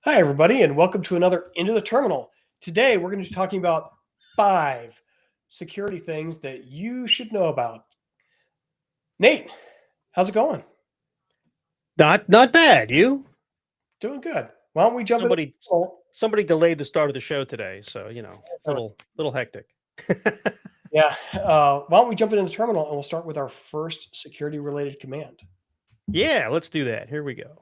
Hi, everybody, and welcome to another Into the Terminal. Today, we're going to be talking about 5 security things that you should know about. Nate, how's it going? Not bad. You? Doing good. Why don't we jump into Somebody the somebody delayed the start of the show today, so terminal? little hectic. Yeah. Why don't we jump into the terminal and we'll start with our first security-related command. Yeah, let's do that. Here we go.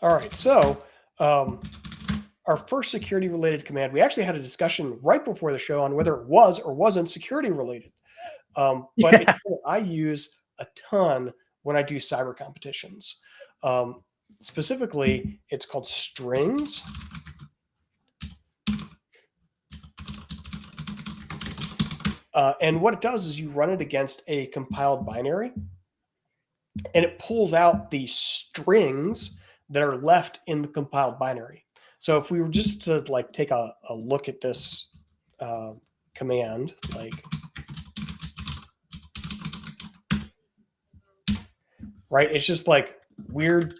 All right. So, our first security-related command, we actually had a discussion right before the show on whether it was or wasn't security-related. But it's something I use a ton when I do cyber competitions. Specifically, it's called strings. And what it does is you run it against a compiled binary, and it pulls out the strings that are left in the compiled binary. So if we were just to like take a look at this command, like right, it's just like weird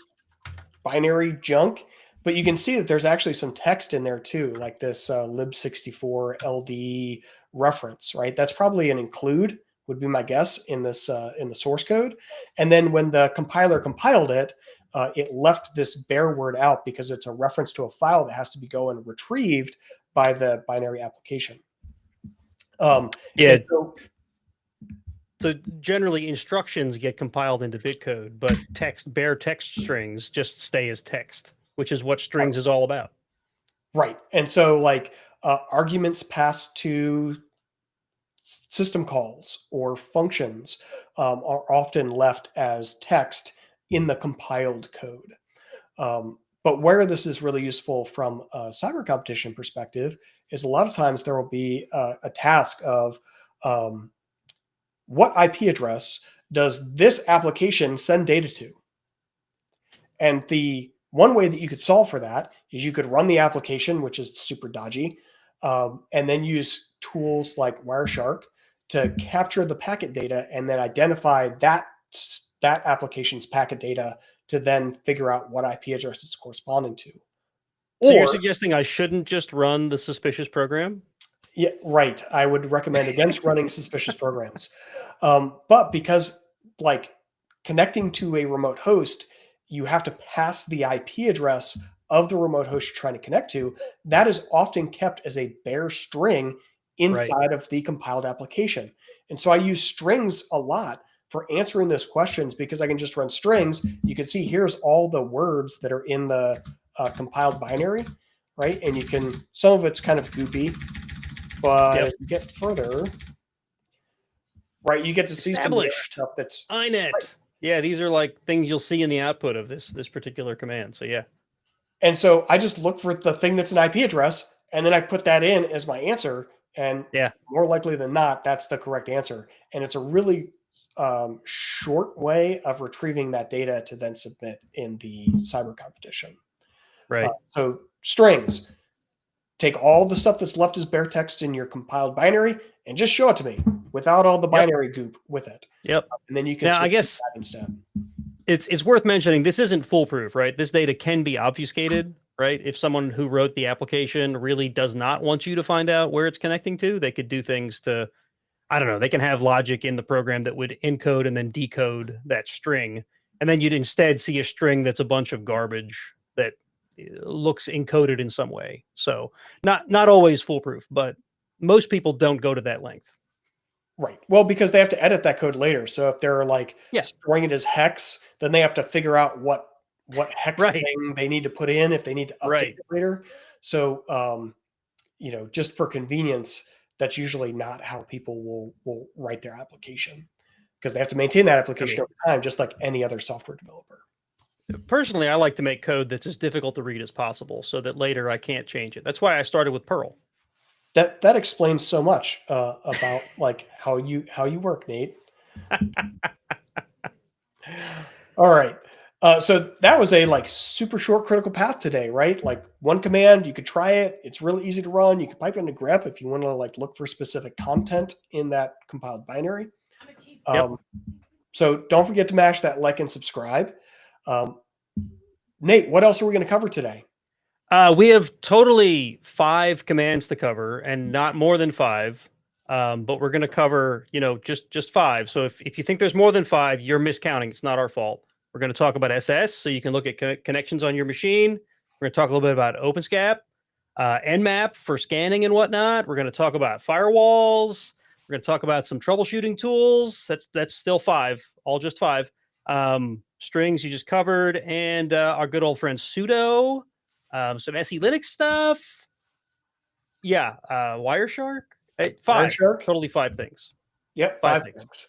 binary junk, but you can see that there's actually some text in there too, like this lib64 ld reference, right? That's probably an include, would be my guess, in this in the source code. And then when the compiler compiled it, it left this bare word out because it's a reference to a file that has to be going retrieved by the binary application. Yeah. So, So generally, instructions get compiled into bitcode, but bare text strings just stay as text, which is what strings is all about. right. And so like arguments passed to system calls or functions are often left as text in the compiled code. But where this is really useful from a cyber competition perspective is a lot of times there will be a task of what IP address does this application send data to? And the one way that you could solve for that is you could run the application, which is super dodgy, and then use tools like Wireshark to capture the packet data and then identify that application's packet data to then figure out what IP address it's corresponding to. So you're Or, suggesting I shouldn't just run the suspicious program? yeah, right. I would recommend against running suspicious programs. But because like connecting to a remote host, you have to pass the IP address of the remote host you're trying to connect to. That is often kept as a bare string Right. inside of the compiled application. And so I use strings a lot for answering those questions because I can just run strings. You can see here's all the words that are in the compiled binary, right? And you can, some of it's kind of goopy, but as you get further, right, you get to see some of the Established. stuff that's INET. right. Yeah, these are like things you'll see in the output of this particular command. So yeah. And so I just look for the thing that's an IP address, and then I put that in as my answer. And Yeah. more likely than not, that's the correct answer. And it's a really short way of retrieving that data to then submit in the cyber competition. Right. So strings, take all the stuff that's left as bare text in your compiled binary and just show it to me without all the Yep. binary goop with it. Yep. And then you can Now, I search guess that instead. it's worth mentioning this isn't foolproof, right? This data can be obfuscated, right? If someone who wrote the application really does not want you to find out where it's connecting to, they could do things to, I don't know, they can have logic in the program that would encode and then decode that string. And then you'd instead see a string that's a bunch of garbage that looks encoded in some way. So not always foolproof, but most people don't go to that length. Right. Well, because they have to edit that code later. So if they're like Yeah. storing it as hex, then they have to figure out what hex Right. thing they need to put in if they need to update Right. it later. So just for convenience, that's usually not how people will write their application because they have to maintain that I application mean, over time, just like any other software developer. personally, I like to make code that's as difficult to read as possible so that later I can't change it. That's why I started with Perl. That explains so much about like how you work, Nate. All right. So that was a like super short critical path today, right? Like one command, you could try it. It's really easy to run. You can pipe it into grep if you want to like look for specific content in that compiled binary. Yep. So don't forget to mash that like and subscribe. Nate, what else are we going to cover today? We have totally 5 commands to cover, and not more than 5. But we're going to cover, just 5. So if you think there's more than 5, you're miscounting. It's not our fault. We're going to talk about SS, so you can look at connections on your machine. We're going to talk a little bit about OpenSCAP, Nmap for scanning and whatnot. We're going to talk about firewalls. We're going to talk about some troubleshooting tools. That's still 5, all just 5. Strings you just covered, and our good old friend Sudo. Some SE Linux stuff. Yeah. Wireshark. 5. Wireshark? Totally 5 things. Yep, 5 things.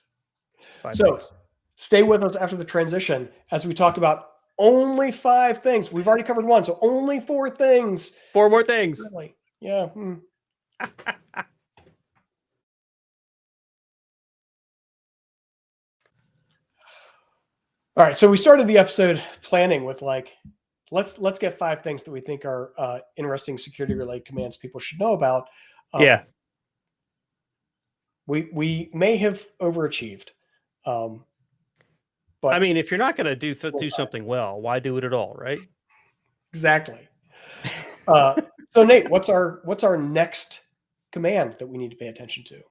5 so things. Stay with us after the transition as we talk about only 5 things. We've already covered 1, so only 4 things. 4 more things. Really? Yeah. All right, so we started the episode planning with let's get 5 things that we think are interesting security related commands people should know about. Yeah. We may have overachieved. But I mean, if you're not going to do something well, why do it at all, right? Exactly. So Nate, what's our next command that we need to pay attention to?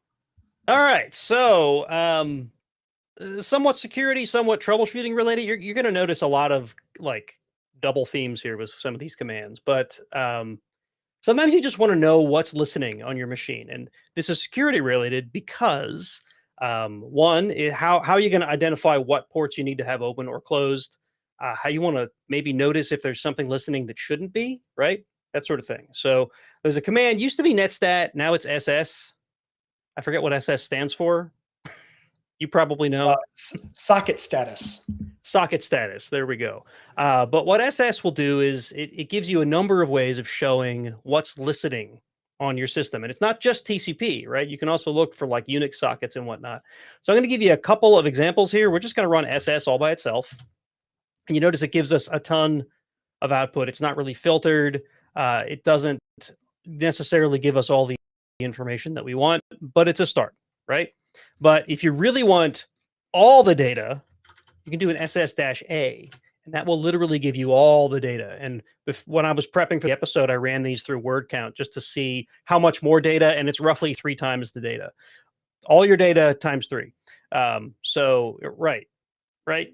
All right, so somewhat security, somewhat troubleshooting related. You're going to notice a lot of double themes here with some of these commands, but sometimes you just want to know what's listening on your machine, and this is security related because one is how are you going to identify what ports you need to have open or closed, how you want to maybe notice if there's something listening that shouldn't be, right? That sort of thing. So there's a command, used to be netstat, now it's SS. I forget what SS stands for. You probably know. Socket status. Socket status. There we go. But what SS will do is it gives you a number of ways of showing what's listening on your system. And it's not just TCP, right? You can also look for Unix sockets and whatnot. So I'm going to give you a couple of examples here. We're just going to run SS all by itself. And you notice it gives us a ton of output. It's not really filtered. It doesn't necessarily give us all the information that we want, but it's a start, right? But if you really want all the data, you can do an SS-A, and that will literally give you all the data. And when I was prepping for the episode, I ran these through word count just to see how much more data, and it's roughly 3 times the data. All your data times 3. So right.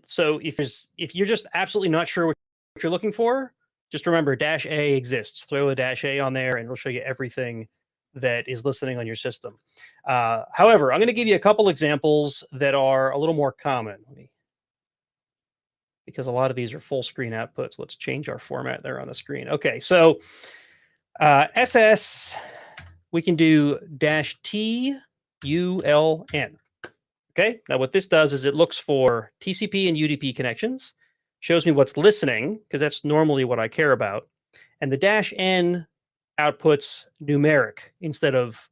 So if you're just absolutely not sure what you're looking for, just remember -A exists. Throw a -A on there, and it'll show you everything that is listening on your system. However, I'm going to give you a couple examples that are a little more common. Because a lot of these are full screen outputs. Let's change our format there on the screen. Okay, so SS, we can do -TULN. Okay, now what this does is it looks for TCP and UDP connections, shows me what's listening, because that's normally what I care about, and the -N outputs numeric instead of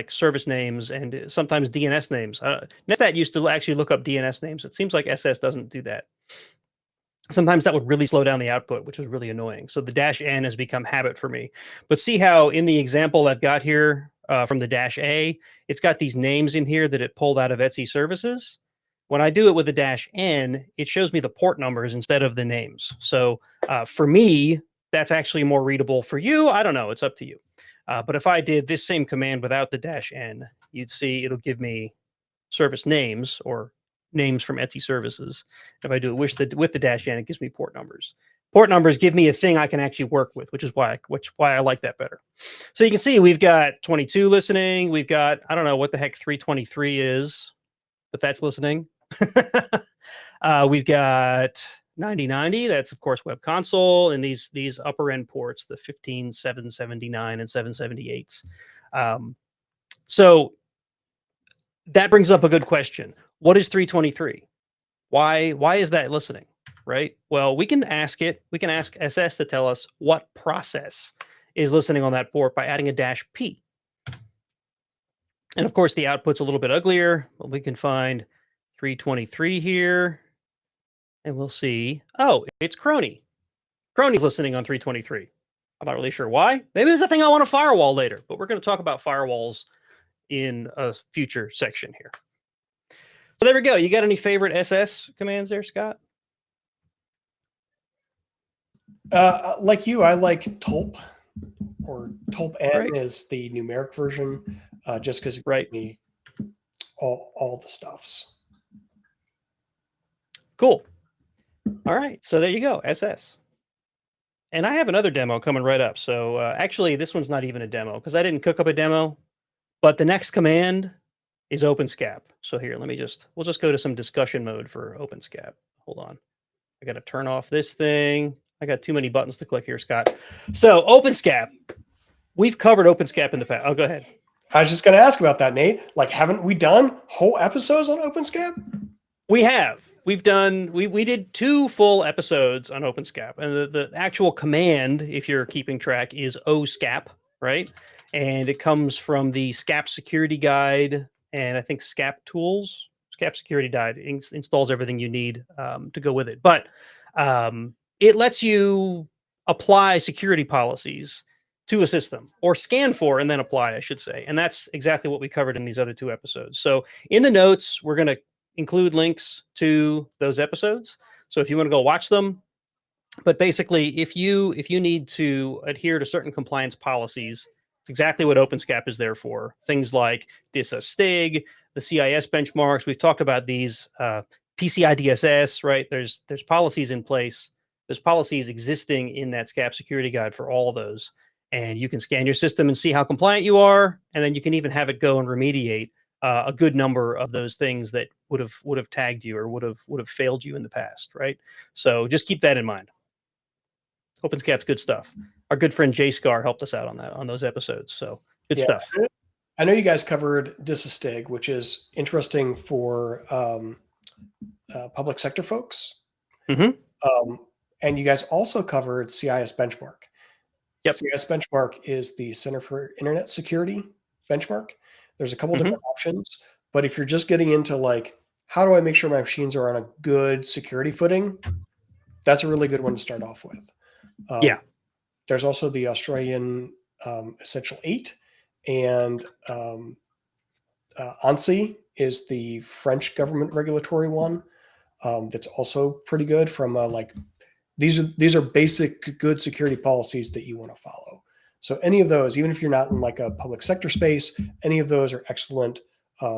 service names and sometimes DNS names. Netstat used to actually look up DNS names. It seems like SS doesn't do that. Sometimes that would really slow down the output, which is really annoying. So the -N has become habit for me. But see how in the example I've got here from the -A, it's got these names in here that it pulled out of Etsy services. When I do it with the -N, it shows me the port numbers instead of the names. So for me, that's actually more readable. For you, I don't know. It's up to you. But if I did this same command without the -N, you'd see it'll give me service names or names from Etsy services. If I do it with the -N, it gives me port numbers. Port numbers give me a thing I can actually work with, which is why I like that better. So you can see we've got 22 listening. We've got, I don't know what the heck 323 is, but that's listening. We've got 9090, that's of course web console, and these upper end ports, the 15, 779 and 778s. So that brings up a good question. What is 323? Why is that listening, right? Well, we can ask SS to tell us what process is listening on that port by adding a -P. And of course, the output's a little bit uglier, but we can find 323 here. And we'll see, oh, it's Crony. Crony's listening on 323. I'm not really sure why. Maybe there's a thing I want to firewall later, but we're going to talk about firewalls in a future section here. So there we go. You got any favorite SS commands there, Scott? Like you, I like Tulp, or Tulp N Right. is the numeric version, just because it Right. gives me all the stuffs. Cool. All right. So there you go, SS. And I have another demo coming right up. So actually, this one's not even a demo because I didn't cook up a demo. But the next command is OpenSCAP. So here, we'll just go to some discussion mode for OpenSCAP. Hold on. I got to turn off this thing. I got too many buttons to click here, Scott. So OpenSCAP, we've covered OpenSCAP in the past. Oh, go ahead. I was just going to ask about that, Nate. Like, haven't we done whole episodes on OpenSCAP? We have. We did 2 full episodes on OpenSCAP, and the actual command, if you're keeping track, is OSCAP, right? And it comes from the SCAP security guide, and I think SCAP tools. SCAP security guide installs everything you need to go with it. But it lets you apply security policies to a system, or scan for and then apply, I should say. And that's exactly what we covered in these other 2 episodes. So in the notes, we're going to include links to those episodes. So if you want to go watch them, but basically, if you need to adhere to certain compliance policies, it's exactly what OpenSCAP is there for. Things like DISA-STIG, the CIS benchmarks. We've talked about these, PCI DSS, right? There's policies in place. There's policies existing in that SCAP security guide for all of those. And you can scan your system and see how compliant you are. And then you can even have it go and remediate a good number of those things that would have tagged you or would have failed you in the past, right? So just keep that in mind. OpenSCAP's good stuff. Our good friend Jay Scar helped us out on those episodes. So good stuff. I know you guys covered DISA-STIG, which is interesting for public sector folks. Mm-hmm. And you guys also covered CIS benchmark. Yep. CIS benchmark is the Center for Internet Security benchmark. There's a couple different options, but if you're just getting into like, how do I make sure my machines are on a good security footing? That's a really good one to start off with. Yeah. There's also the Australian Essential 8, and ANSI is the French government regulatory one. That's also pretty good from like, these are basic good security policies that you want to follow. So any of those, even if you're not in like a public sector space, any of those are excellent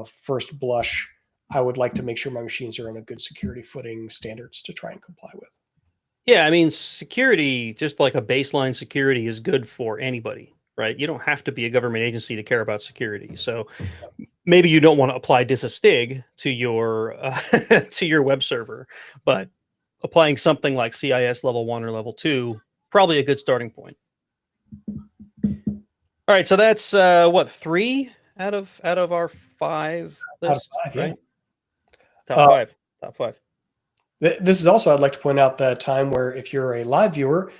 first blush. I would like to make sure my machines are on a good security footing standards to try and comply with. Yeah, I mean, security, just like a baseline security, is good for anybody, right? You don't have to be a government agency to care about security. So maybe you don't want to apply DISA-STIG to your to your web server, but applying something like CIS level 1 or level 2, probably a good starting point. All right, so that's what, 3 out of our 5 lists, Out of 5, right? Yeah. Top 5. This is also, I'd like to point out the time where if you're a live viewer,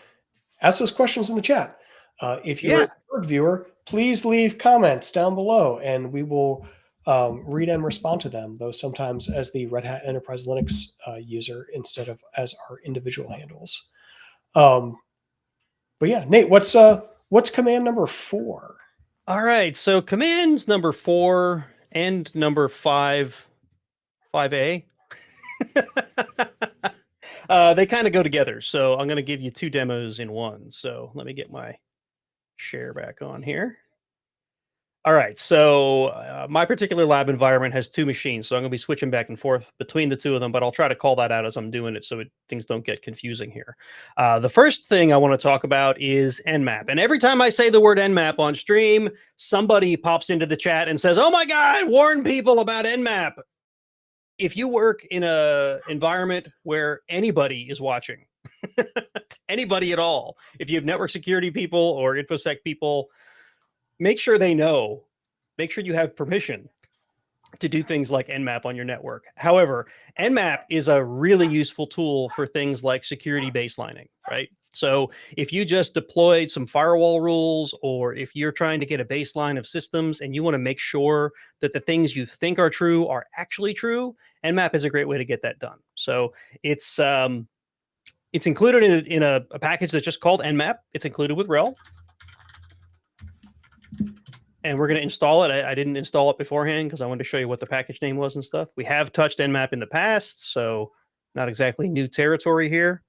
ask those questions in the chat. If you're a third viewer, please leave comments down below, and we will read and respond to them, though sometimes as the Red Hat Enterprise Linux user instead of as our individual handles. But yeah, Nate, what's command number 4? All right, so commands number 4 and number 5, 5A, they kind of go together. So I'm going to give you 2 demos in one. So let me get my share back on here. All right, so my particular lab environment has 2 machines, so I'm going to be switching back and forth between the 2 of them, but I'll try to call that out as I'm doing it so things don't get confusing here. The first thing I want to talk about is Nmap, and every time I say the word Nmap on stream, somebody pops into the chat and says, "Oh my God, warn people about Nmap." If you work in an environment where anybody is watching, anybody at all, if you have network security people or InfoSec people, make sure they know, make sure you have permission to do things like Nmap on your network. However, Nmap is a really useful tool for things like security baselining, right? So if you just deployed some firewall rules, or if you're trying to get a baseline of systems and you want to make sure that the things you think are true are actually true, Nmap is a great way to get that done. So it's included in a package that's just called Nmap. It's included with RHEL. And we're going to install it. I didn't install it beforehand because I wanted to show you what the package name was and stuff. We have touched Nmap in the past, so not exactly new territory here.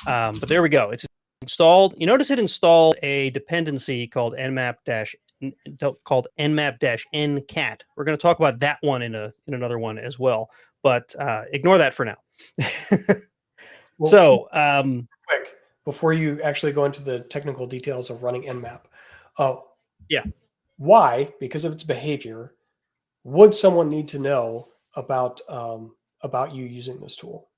But there we go. It's installed, you notice it installed a dependency called Nmap-Ncat. We're going to talk about that one in another one as well, but ignore that for now. Well, So, quick, before you actually go into the technical details of running Nmap, yeah, why, because of its behavior, would someone need to know about you using this tool?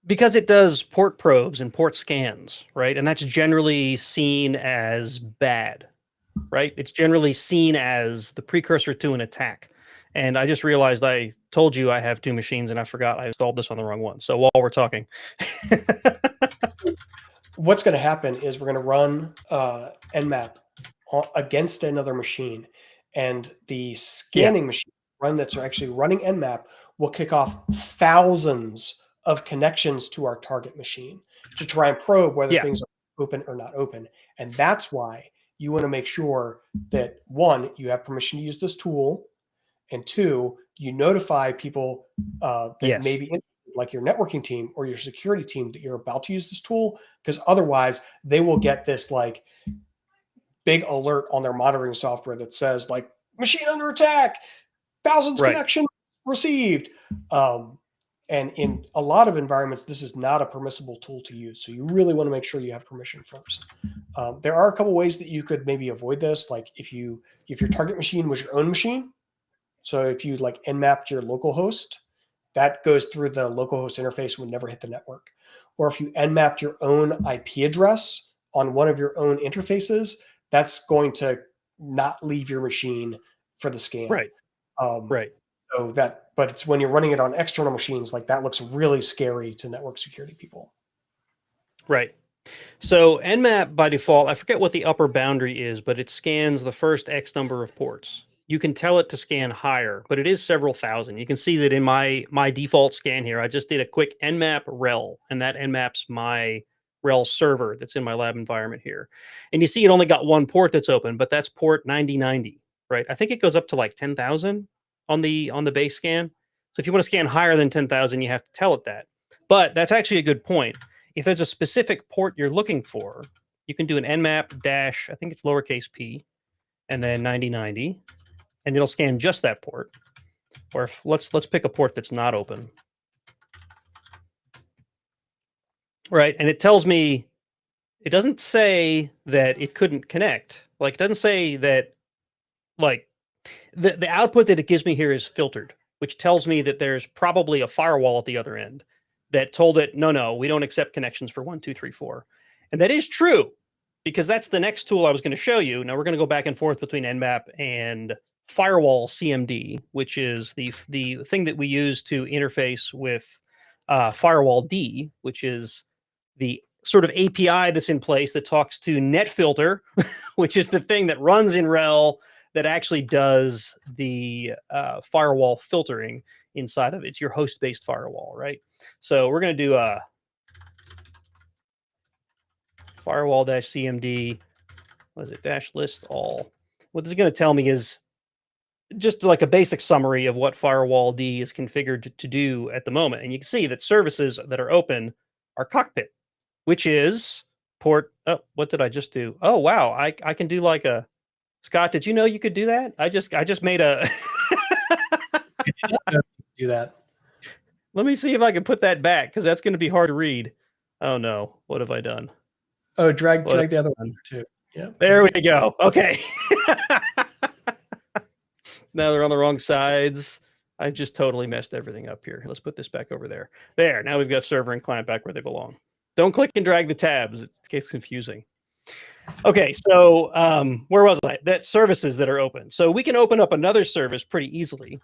because it does port probes and port scans, right? And that's generally seen as bad, right? It's generally seen as the precursor to an attack. And I just realized I told you I have 2 machines and I forgot I installed this on the wrong one. So while we're talking, What's going to happen is we're going to run Nmap against another machine, and the scanning machine run that's actually running Nmap will kick off thousands of connections to our target machine to try and probe whether things are open or not open. And that's why you want to make sure that, one, you have permission to use this tool, and two, you notify people that maybe like your networking team or your security team that you're about to use this tool, because otherwise they will get this like big alert on their monitoring software that says like machine under attack, thousands connection received. And in a lot of environments, this is not a permissible tool to use. So you really want to make sure you have permission first. There are a couple ways that you could maybe avoid this. Like if your target machine was your own machine, so if you like nmapped your local host, that goes through the local host interface and would never hit the network. Or if you nmapped your own IP address on one of your own interfaces, that's going to not leave your machine for the scan. Right. So but it's when you're running it on external machines, like that looks really scary to network security people. Right. So Nmap by default, I forget what the upper boundary is, but it scans the first X number of ports. You can tell it to scan higher, but it is several thousand. You can see that in my default scan here, I just did a quick Nmap RHEL, and that Nmaps my RHEL server that's in my lab environment here. And you see it only got 1 port that's open, but that's port 9090, right? I think it goes up to like 10,000 on the base scan. So if you want to scan higher than 10,000, you have to tell it that. But that's actually a good point. If there's a specific port you're looking for, you can do an nmap dash, I think it's lowercase p, and then 9090, and it'll scan just that port. Or if, let's pick a port that's not open. Right, and it tells me, it doesn't say that it couldn't connect. Like, it doesn't say that, like, the output that it gives me here is filtered, which tells me that there's probably a firewall at the other end that told it, no, we don't accept connections for 1, 2, 3, 4. And that is true, because that's the next tool I was going to show you. Now we're going to go back and forth between Nmap and Firewall CMD, which is the thing that we use to interface with FirewallD, which is the sort of API that's in place that talks to NetFilter, which is the thing that runs in RHEL that actually does the firewall filtering inside of it. It's your host-based firewall, right? So we're going to do a firewall-cmd, what is it, -list all. What this is going to tell me is just like a basic summary of what FirewallD is configured to do at the moment. And you can see that services that are open are Cockpit, which is port, oh, what did I just do? Oh, wow, I can do like a, Scott, did you know you could do that? I just made a do that. Let me see if I can put that back, because that's going to be hard to read. Oh no, what have I done? Oh, drag the other one too. Yeah. There we go. Okay. Now they're on the wrong sides. I just totally messed everything up here. Let's put this back over there. There. Now we've got server and client back where they belong. Don't click and drag the tabs. It gets confusing. Okay, so where was I? That services that are open. So we can open up another service pretty easily.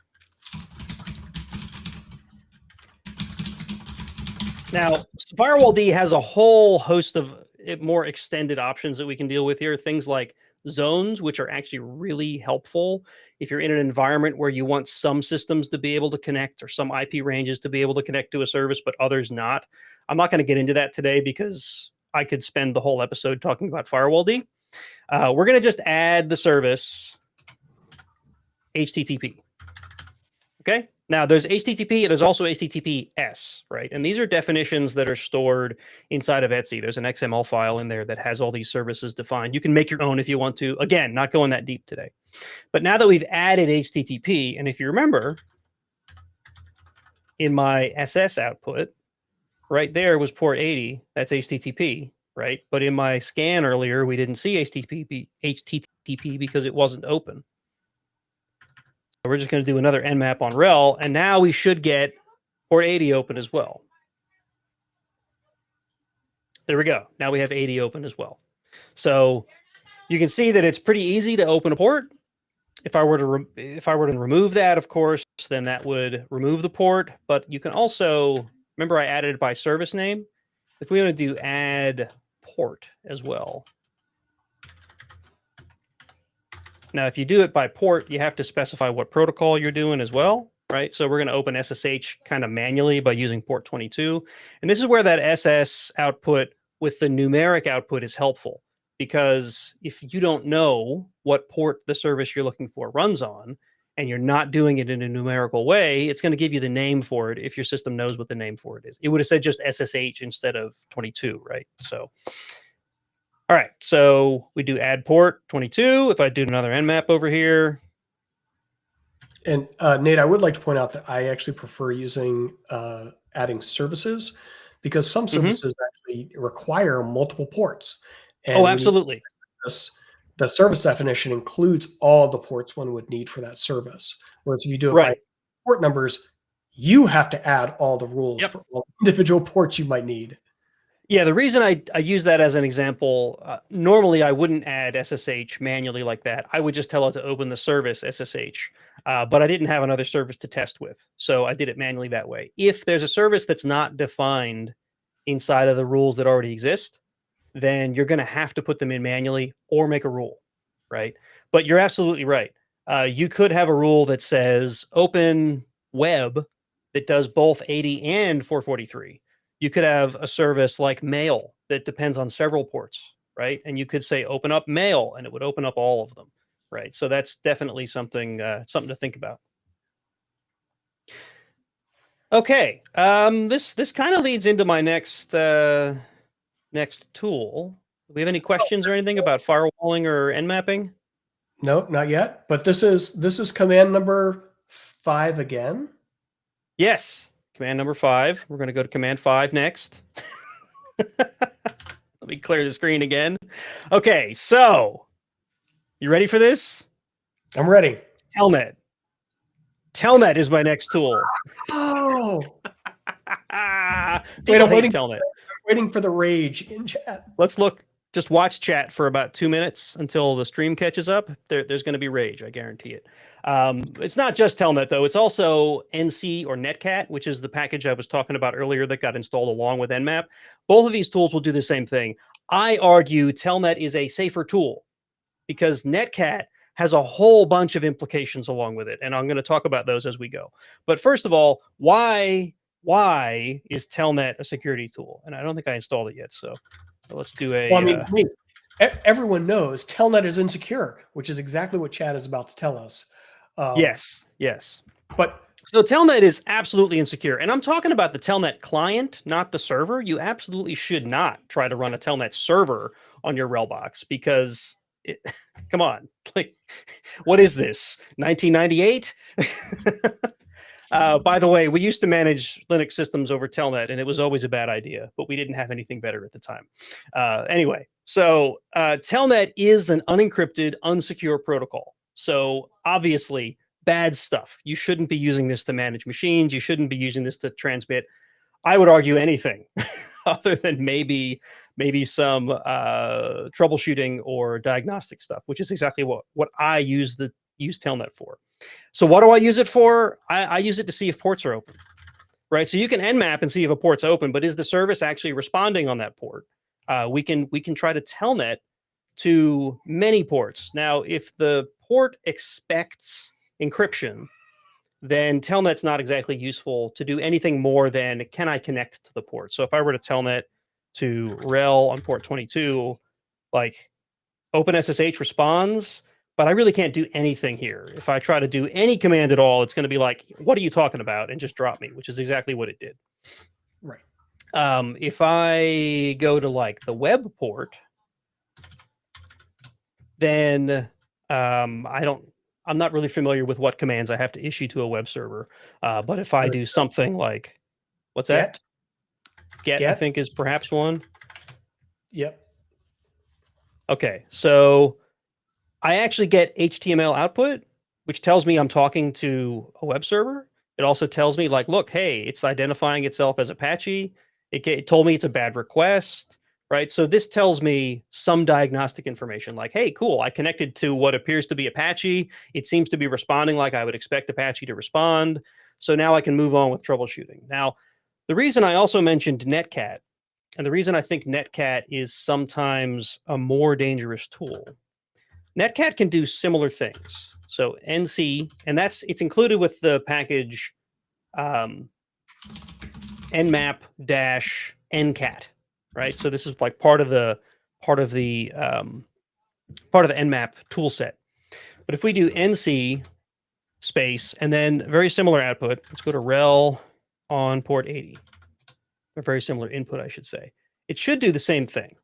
Now, FirewallD has a whole host of more extended options that we can deal with here. Things like zones, which are actually really helpful if you're in an environment where you want some systems to be able to connect or some IP ranges to be able to connect to a service, but others not. I'm not going to get into that today because I could spend the whole episode talking about FirewallD. We're going to just add the service HTTP. Okay, Now there's HTTP, there's also HTTPS, right? And these are definitions that are stored inside of Etsy. There's an XML file in there that has all these services defined. You can make your own if you want to. Again, not going that deep today. But now that we've added HTTP, and if you remember, in my SS output, right there was port 80. That's HTTP, right? But in my scan earlier, we didn't see HTTP because it wasn't open. So we're just going to do another Nmap on RHEL, and now we should get port 80 open as well. There we go. Now we have 80 open as well. So you can see that it's pretty easy to open a port. If I were to remove that, of course, then that would remove the port. But you can also, remember I added it by service name. If we want to do add port as well. Now, if you do it by port, you have to specify what protocol you're doing as well, right? So we're going to open SSH kind of manually by using port 22. And this is where that SS output with the numeric output is helpful. Because if you don't know what port the service you're looking for runs on, and you're not doing it in a numerical way, it's going to give you the name for it if your system knows what the name for it is. It would have said just SSH instead of 22, right? So, all right, so we do add port 22. If I do another Nmap over here. And Nate, I would like to point out that I actually prefer using adding services, because some services actually require multiple ports. And oh, absolutely. The service definition includes all the ports one would need for that service. Whereas if you do it by port numbers, you have to add all the rules for all individual ports you might need. Yeah, the reason I use that as an example, normally I wouldn't add SSH manually like that. I would just tell it to open the service SSH, but I didn't have another service to test with. So I did it manually that way. If there's a service that's not defined inside of the rules that already exist, then you're going to have to put them in manually or make a rule, right? But you're absolutely right. You could have a rule that says open web that does both 80 and 443. You could have a service like mail that depends on several ports, right? And you could say open up mail, and it would open up all of them, right? So that's definitely something to think about. Okay, this kind of leads into my next tool. Do we have any questions or anything about firewalling or nmapping? No, not yet. But this is command number 5 again. Yes, command number 5. We're going to go to command 5 next. Let me clear the screen again. Okay, so you ready for this? I'm ready. Telnet. Telnet is my next tool. Oh, People hate Telnet. Waiting for the rage in chat. Let's look. Just watch chat for about 2 minutes until the stream catches up. There's going to be rage, I guarantee it. It's not just Telnet, though. It's also NC or Netcat, which is the package I was talking about earlier that got installed along with Nmap. Both of these tools will do the same thing. I argue Telnet is a safer tool because Netcat has a whole bunch of implications along with it, and I'm going to talk about those as we go. But first of all, why is Telnet a security tool? And I don't think I installed it yet, so let's do a... Well, I mean, everyone knows Telnet is insecure, which is exactly what Chad is about to tell us. Yes. But so Telnet is absolutely insecure. And I'm talking about the Telnet client, not the server. You absolutely should not try to run a Telnet server on your RHEL box because, come on, like, what is this, 1998? By the way, we used to manage Linux systems over Telnet, and it was always a bad idea, but we didn't have anything better at the time. Anyway, so Telnet is an unencrypted, unsecure protocol. So obviously, bad stuff. You shouldn't be using this to manage machines. You shouldn't be using this to transmit, I would argue, anything other than maybe some troubleshooting or diagnostic stuff, which is exactly what I use Telnet for. So what do I use it for? I use it to see if ports are open, right? So you can Nmap and see if a port's open, but is the service actually responding on that port? We can try to Telnet to many ports. Now, if the port expects encryption, then Telnet's not exactly useful to do anything more than can I connect to the port? So if I were to Telnet to RHEL on port 22, like OpenSSH responds, but I really can't do anything here. If I try to do any command at all, it's going to be like, what are you talking about? And just drop me, which is exactly what it did. Right. If I go to like the web port, then I'm not really familiar with what commands I have to issue to a web server. But if I do something like, what's that? Get, I think, is perhaps one. Yep. Okay, so I actually get HTML output, which tells me I'm talking to a web server. It also tells me like, look, hey, it's identifying itself as Apache. It told me it's a bad request, right? So this tells me some diagnostic information like, hey, cool, I connected to what appears to be Apache. It seems to be responding like I would expect Apache to respond. So now I can move on with troubleshooting. Now, the reason I also mentioned Netcat, and the reason I think Netcat is sometimes a more dangerous tool, Netcat can do similar things. So NC, and it's included with the package Nmap-ncat, right? So this is like part of the Nmap tool set. But if we do NC space and then very similar output, let's go to RHEL on port 80. A very similar input, I should say. It should do the same thing.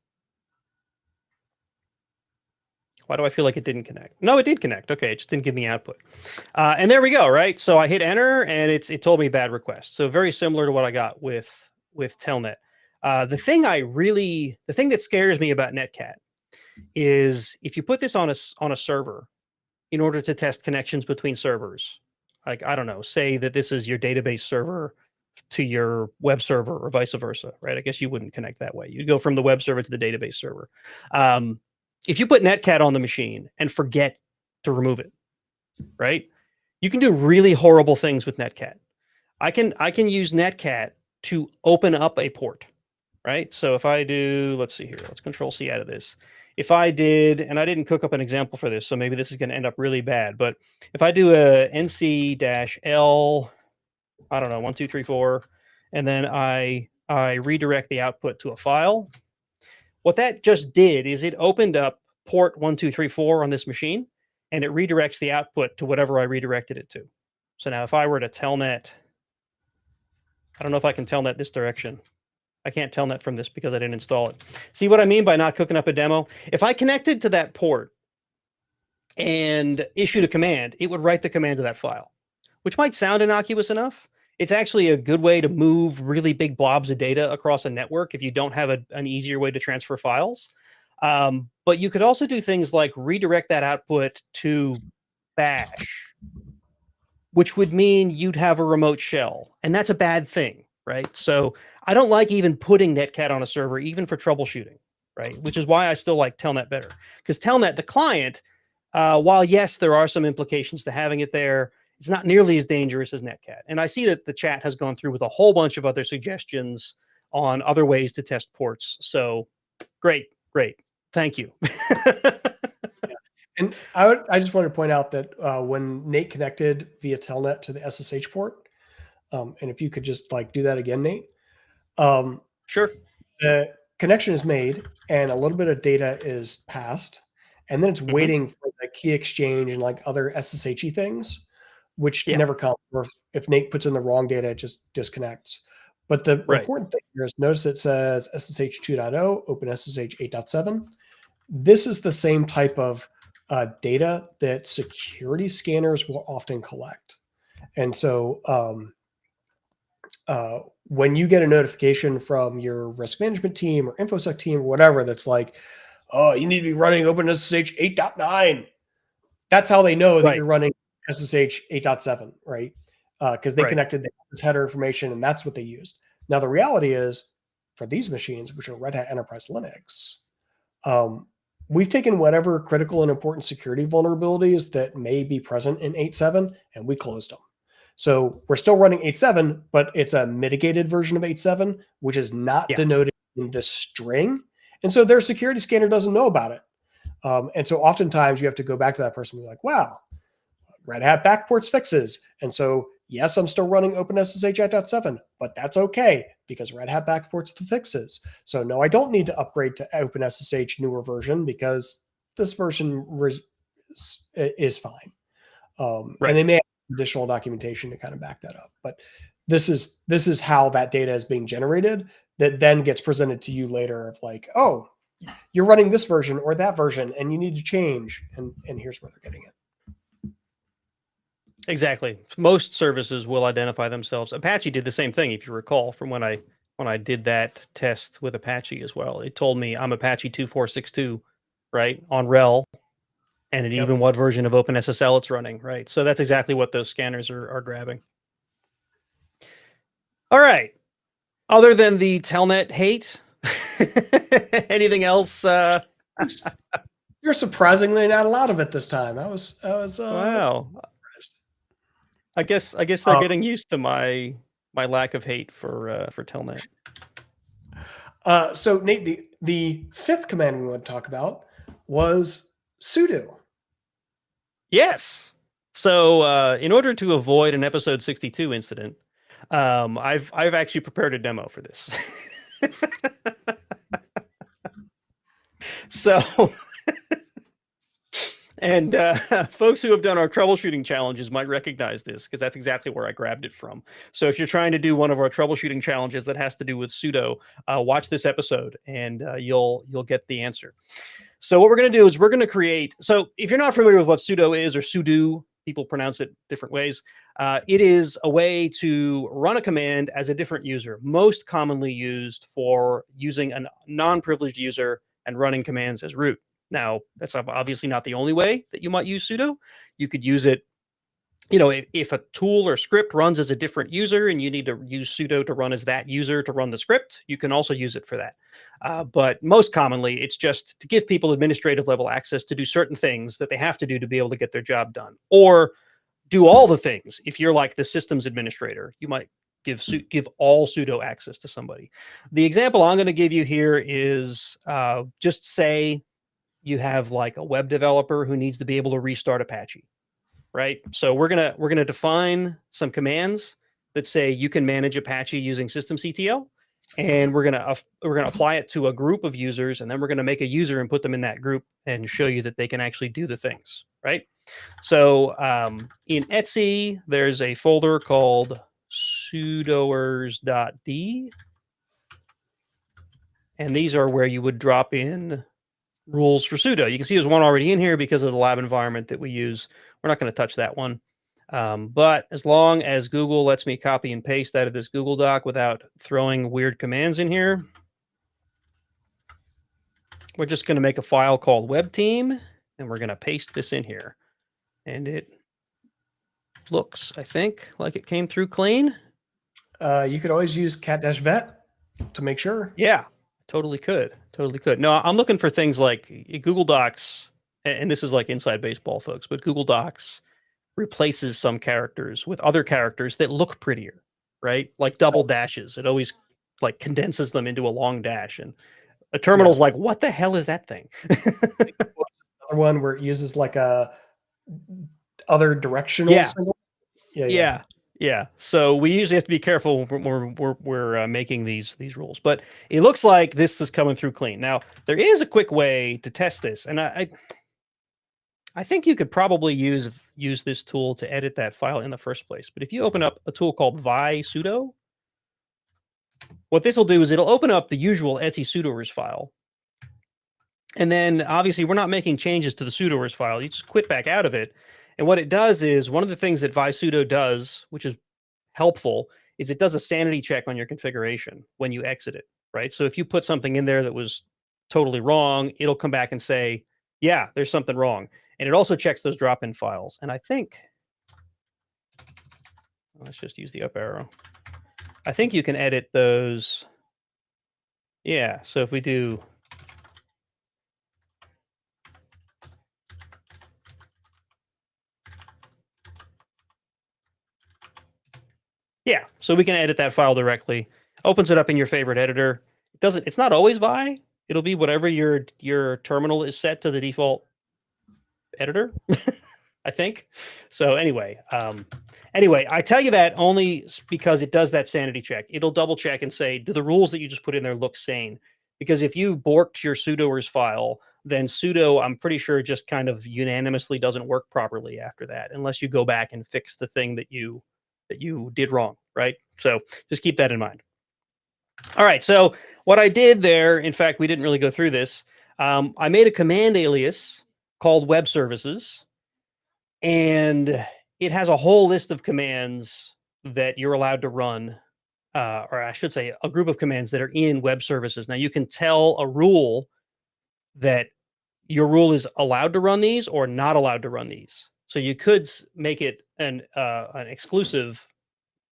Why do I feel like it didn't connect? No, it did connect. Okay, it just didn't give me output. And there we go, right? So I hit enter and it told me bad request. So very similar to what I got with Telnet. The thing that scares me about Netcat is if you put this on a server in order to test connections between servers, like, I don't know, say that this is your database server to your web server or vice versa, right? I guess you wouldn't connect that way. You'd go from the web server to the database server. If you put Netcat on the machine and forget to remove it, right, you can do really horrible things with Netcat. I can use Netcat to open up a port, right? So if I do, let's see here, let's Control C out of this. If I did, and I didn't cook up an example for this, so maybe this is going to end up really bad, but if I do a NC-L, I don't know, 1, 2, 3, 4, and then I redirect the output to a file, what that just did is it opened up port 1, 2, 3, 4 on this machine, and it redirects the output to whatever I redirected it to. So now if I were to telnet, I don't know if I can telnet this direction. I can't telnet from this because I didn't install it. See what I mean by not cooking up a demo? If I connected to that port and issued a command, it would write the command to that file, which might sound innocuous enough. It's actually a good way to move really big blobs of data across a network if you don't have an easier way to transfer files. But you could also do things like redirect that output to bash, which would mean you'd have a remote shell. And that's a bad thing, right? So I don't like even putting Netcat on a server, even for troubleshooting, right? Which is why I still like Telnet better. Because Telnet, the client, while yes, there are some implications to having it there, it's not nearly as dangerous as Netcat. And I see that the chat has gone through with a whole bunch of other suggestions on other ways to test ports. So great. Thank you. Yeah. And I just want to point out that when Nate connected via Telnet to the SSH port, and if you could just like do that again, Nate. Sure. The connection is made and a little bit of data is passed, and then it's waiting for the key exchange and like other SSH-y things, which never come. Or if Nate puts in the wrong data, it just disconnects. But the important thing here is notice it says SSH 2.0, OpenSSH 8.7. This is the same type of data that security scanners will often collect. And so when you get a notification from your risk management team or InfoSec team or whatever that's like, oh, you need to be running OpenSSH 8.9, that's how they know that you're running SSH 8.7, right? Because they connected this header information and that's what they used. Now, the reality is for these machines, which are Red Hat Enterprise Linux, we've taken whatever critical and important security vulnerabilities that may be present in 8.7 and we closed them. So we're still running 8.7, but it's a mitigated version of 8.7, which is not denoted in the string. And so their security scanner doesn't know about it. And so oftentimes you have to go back to that person and be like, wow, Red Hat backports fixes. And so, yes, I'm still running OpenSSH 8.7, but that's okay because Red Hat backports the fixes. So no, I don't need to upgrade to OpenSSH newer version because this version is fine. Right. And they may have additional documentation to kind of back that up. But this is how that data is being generated that then gets presented to you later of like, oh, you're running this version or that version and you need to change. And here's where they're getting it. Exactly. Most services will identify themselves. Apache did the same thing, if you recall, from when I did that test with Apache as well. It told me I'm Apache 2462, right, on RHEL, and it even what version of OpenSSL it's running, right? So that's exactly what those scanners are grabbing. All right. Other than the Telnet hate, anything else? You're surprisingly not a lot of it this time. I was Wow. I guess they're getting used to my lack of hate for Telnet. So Nate, the fifth command we want to talk about was sudo. Yes. So in order to avoid an episode 62 incident, I've actually prepared a demo for this. So, and folks who have done our troubleshooting challenges might recognize this because that's exactly where I grabbed it from. So if you're trying to do one of our troubleshooting challenges that has to do with sudo, watch this episode and you'll get the answer. So what we're going to do is we're going to create. So if you're not familiar with what sudo is, or sudo, people pronounce it different ways. It is a way to run a command as a different user, most commonly used for using a non-privileged user and running commands as root. Now, that's obviously not the only way that you might use sudo. You could use it, you know, if a tool or script runs as a different user and you need to use sudo to run as that user to run the script, you can also use it for that. But most commonly, it's just to give people administrative level access to do certain things that they have to do to be able to get their job done, or do all the things. If you're like the systems administrator, you might give all sudo access to somebody. The example I'm going to give you here is just say you have like a web developer who needs to be able to restart Apache. Right. So we're gonna define some commands that say you can manage Apache using systemctl, and we're gonna apply it to a group of users, and then we're gonna make a user and put them in that group and show you that they can actually do the things. Right. So in etc, there's a folder called sudoers.d, and these are where you would drop in rules for sudo. You can see there's one already in here because of the lab environment that we use. We're not going to touch that one. But as long as Google lets me copy and paste out of this Google Doc without throwing weird commands in here, we're just going to make a file called webteam, and we're going to paste this in here. And it looks, I think, like it came through clean. You could always use cat-vet to make sure. Yeah, totally could. Totally could. No, I'm looking for things like Google Docs, and this is like inside baseball, folks, but Google Docs replaces some characters with other characters that look prettier, right? Like double dashes. It always like condenses them into a long dash, and a terminal's like, what the hell is that thing? Another one where it uses like a other directional symbol. Yeah. So we usually have to be careful when we're making these rules, but it looks like this is coming through clean. Now, there is a quick way to test this, and I think you could probably use this tool to edit that file in the first place. But if you open up a tool called sudo, what this will do is it'll open up the usual etc sudoers file. And then obviously we're not making changes to the sudoers file. You just quit back out of it. And what it does is, one of the things that sudo does, which is helpful, is it does a sanity check on your configuration when you exit it, right? So if you put something in there that was totally wrong, it'll come back and say, yeah, there's something wrong. And it also checks those drop-in files. And I think, let's just use the up arrow. I think you can edit those. Yeah, so if we do yeah, so we can edit that file directly. Opens it up in your favorite editor. It's not always Vi. It'll be whatever your terminal is set to the default editor, I think. So anyway, I tell you that only because it does that sanity check. It'll double check and say, do the rules that you just put in there look sane? Because if you borked your sudoers file, then sudo, I'm pretty sure, just kind of unanimously doesn't work properly after that, unless you go back and fix the thing that you did wrong, right? So just keep that in mind. All right, so what I did there, in fact, we didn't really go through this. I made a command alias called web services, and it has a whole list of commands that you're allowed to run, or I should say a group of commands that are in web services. Now you can tell a rule that your rule is allowed to run these or not allowed to run these. So you could make it an exclusive,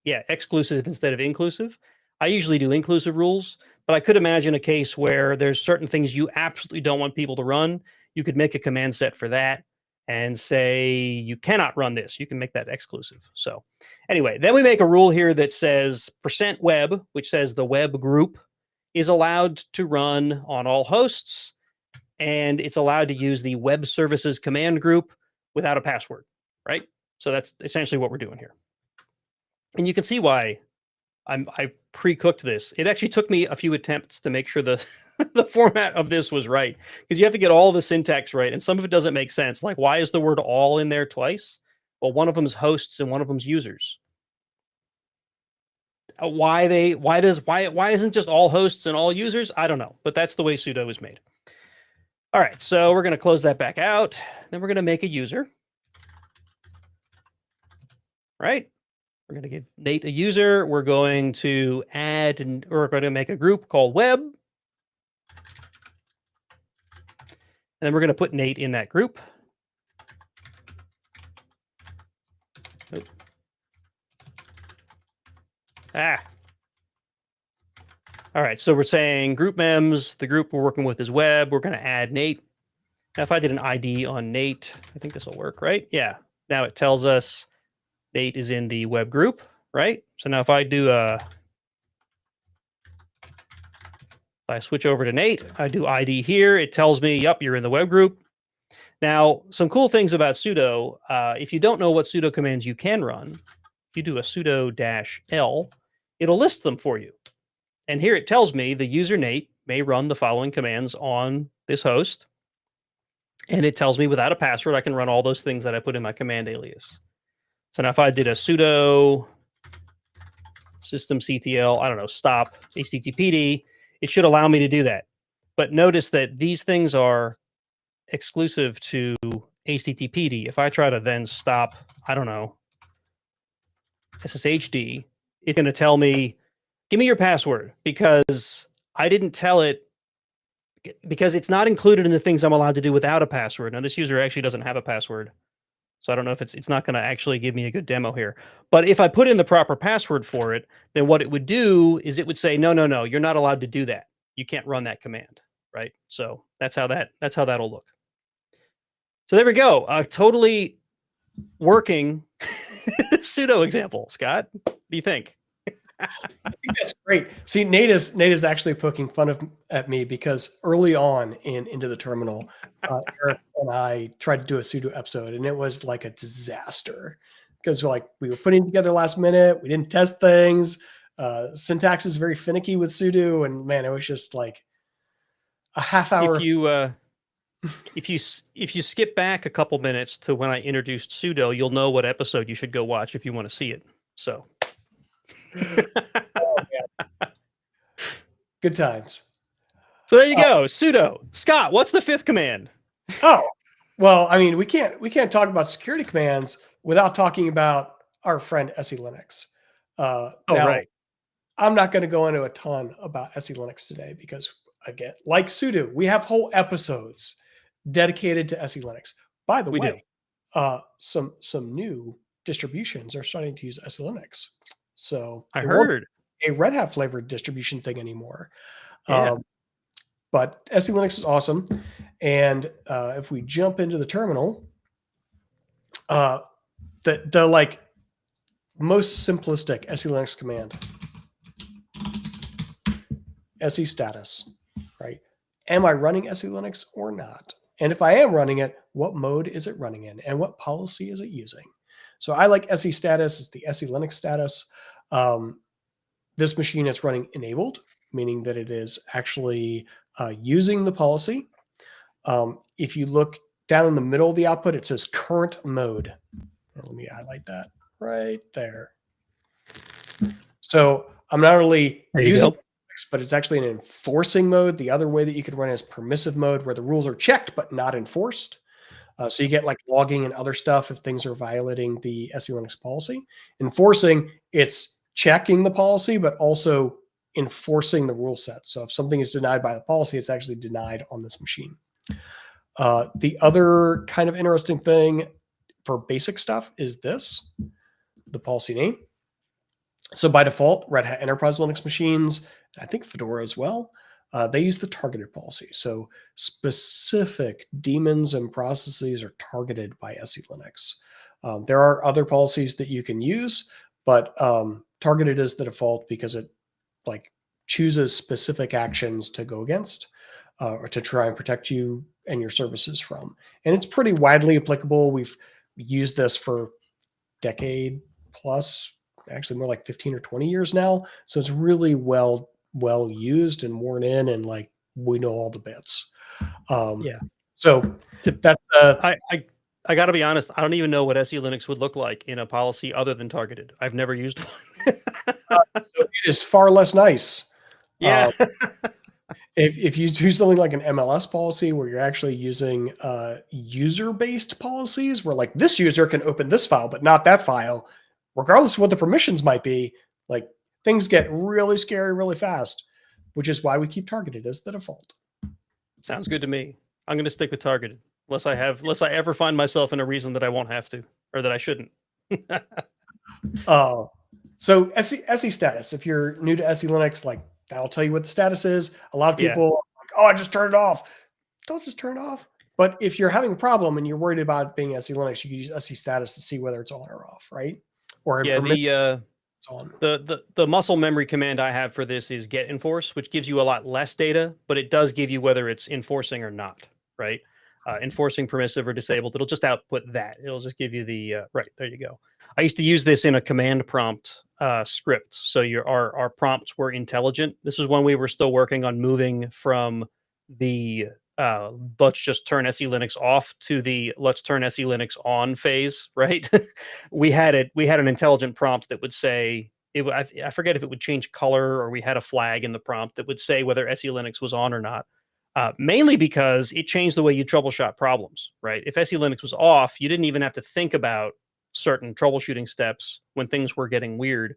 exclusive instead of inclusive. I usually do inclusive rules, but I could imagine a case where there's certain things you absolutely don't want people to run. You could make a command set for that and say you cannot run this. You can make that exclusive. So anyway, then we make a rule here that says %web, which says the web group is allowed to run on all hosts, and it's allowed to use the web services command group without a password, right? So that's essentially what we're doing here. And you can see why I pre-cooked this. It actually took me a few attempts to make sure the the format of this was right, because you have to get all the syntax right, and some of it doesn't make sense. Like, why is the word all in there twice? Well, one of them is hosts and one of them's users. Why isn't just all hosts and all users? I don't know, but that's the way sudo is made. All right, so we're going to close that back out. Then we're going to make a user. Right? We're going to give Nate a user. We're going to add, and we're going to make a group called web. And then we're going to put Nate in that group. Oh. All right, so we're saying group mems, the group we're working with is web. We're going to add Nate. Now, if I did an ID on Nate, I think this will work, right? Yeah. Now it tells us Nate is in the web group, right? So now if I do if I switch over to Nate, I do ID here, it tells me, yep, you're in the web group. Now, some cool things about sudo, if you don't know what sudo commands you can run, if you do a sudo -l, it'll list them for you. And here it tells me the user Nate may run the following commands on this host. And it tells me without a password, I can run all those things that I put in my command alias. So now if I did a sudo systemctl, I don't know, stop httpd, it should allow me to do that. But notice that these things are exclusive to httpd. If I try to then stop, I don't know, sshd, it's going to tell me, give me your password, because I didn't tell it, because it's not included in the things I'm allowed to do without a password. Now, this user actually doesn't have a password, so I don't know if it's not going to actually give me a good demo here. But if I put in the proper password for it, then what it would do is it would say, no, you're not allowed to do that. You can't run that command, right? So that's how that'll look. So there we go. A totally working sudo example. Scott, what do you think? I think that's great. See, Nate is actually poking fun at me because early on in Into the Terminal, Eric and I tried to do a sudo episode, and it was like a disaster because we were putting together last minute. We didn't test things. Syntax is very finicky with sudo, and man, it was just like a half hour. If you skip back a couple minutes to when I introduced sudo, you'll know what episode you should go watch if you want to see it. So. Oh, yeah. Good times. So there you go. Sudo. Scott, what's the fifth command? Oh, well, I mean, we can't talk about security commands without talking about our friend SE Linux. Now, right. I'm not going to go into a ton about SE Linux today because, again, like sudo, we have whole episodes dedicated to SE Linux. By the way, some new distributions are starting to use SE Linux. So I heard a Red Hat flavored distribution thing anymore. Yeah. But SE Linux is awesome. And if we jump into the terminal, the like most simplistic SE Linux command, SE status, right? Am I running SE Linux or not? And if I am running it, what mode is it running in? And what policy is it using? So I like SE status. It's the SE Linux status. This machine is running enabled, meaning that it is actually using the policy. If you look down in the middle of the output, it says current mode. Let me highlight that right there. So I'm not only using Linux, but it's actually an enforcing mode. The other way that you could run is permissive mode, where the rules are checked but not enforced. So you get like logging and other stuff if things are violating the SE Linux policy. Enforcing, it's checking the policy, but also enforcing the rule set. So if something is denied by the policy, it's actually denied on this machine. The other kind of interesting thing for basic stuff is this, the policy name. So by default, Red Hat Enterprise Linux machines, I think Fedora as well, they use the targeted policy. So specific daemons and processes are targeted by SE Linux. There are other policies that you can use, but targeted is the default because it like chooses specific actions to go against or to try and protect you and your services from. And it's pretty widely applicable. We've used this for decade plus, actually more like 15 or 20 years now. So it's really well used and worn in, and like we know all the bits. Yeah. So that's I got to be honest. I don't even know what SE Linux would look like in a policy other than targeted. I've never used one. So it is far less nice. Yeah. If you do something like an MLS policy where you're actually using user-based policies, where like this user can open this file but not that file, regardless of what the permissions might be, like things get really scary really fast, which is why we keep targeted as the default. Sounds good to me. I'm going to stick with targeted, unless I ever find myself in a reason that I won't have to, or that I shouldn't. So SE status, if you're new to SE Linux, like that'll tell you what the status is. A lot of people are like, oh, I just turned it off. Don't just turn it off. But if you're having a problem and you're worried about it being SE Linux, you can use SE status to see whether it's on or off, right? Or it's on. The muscle memory command I have for this is get enforce, which gives you a lot less data, but it does give you whether it's enforcing or not, right? Enforcing, permissive, or disabled. It'll just output that. It'll just give you the right there. You go. I used to use this in a command prompt script, so our prompts were intelligent. This was when we were still working on moving from the let's just turn SE Linux off to the let's turn SE Linux on phase, right? we had an intelligent prompt that would say I forget if it would change color, or we had a flag in the prompt that would say whether SE Linux was on or not. Mainly because it changed the way you troubleshoot problems, right? If SE Linux was off, you didn't even have to think about certain troubleshooting steps when things were getting weird.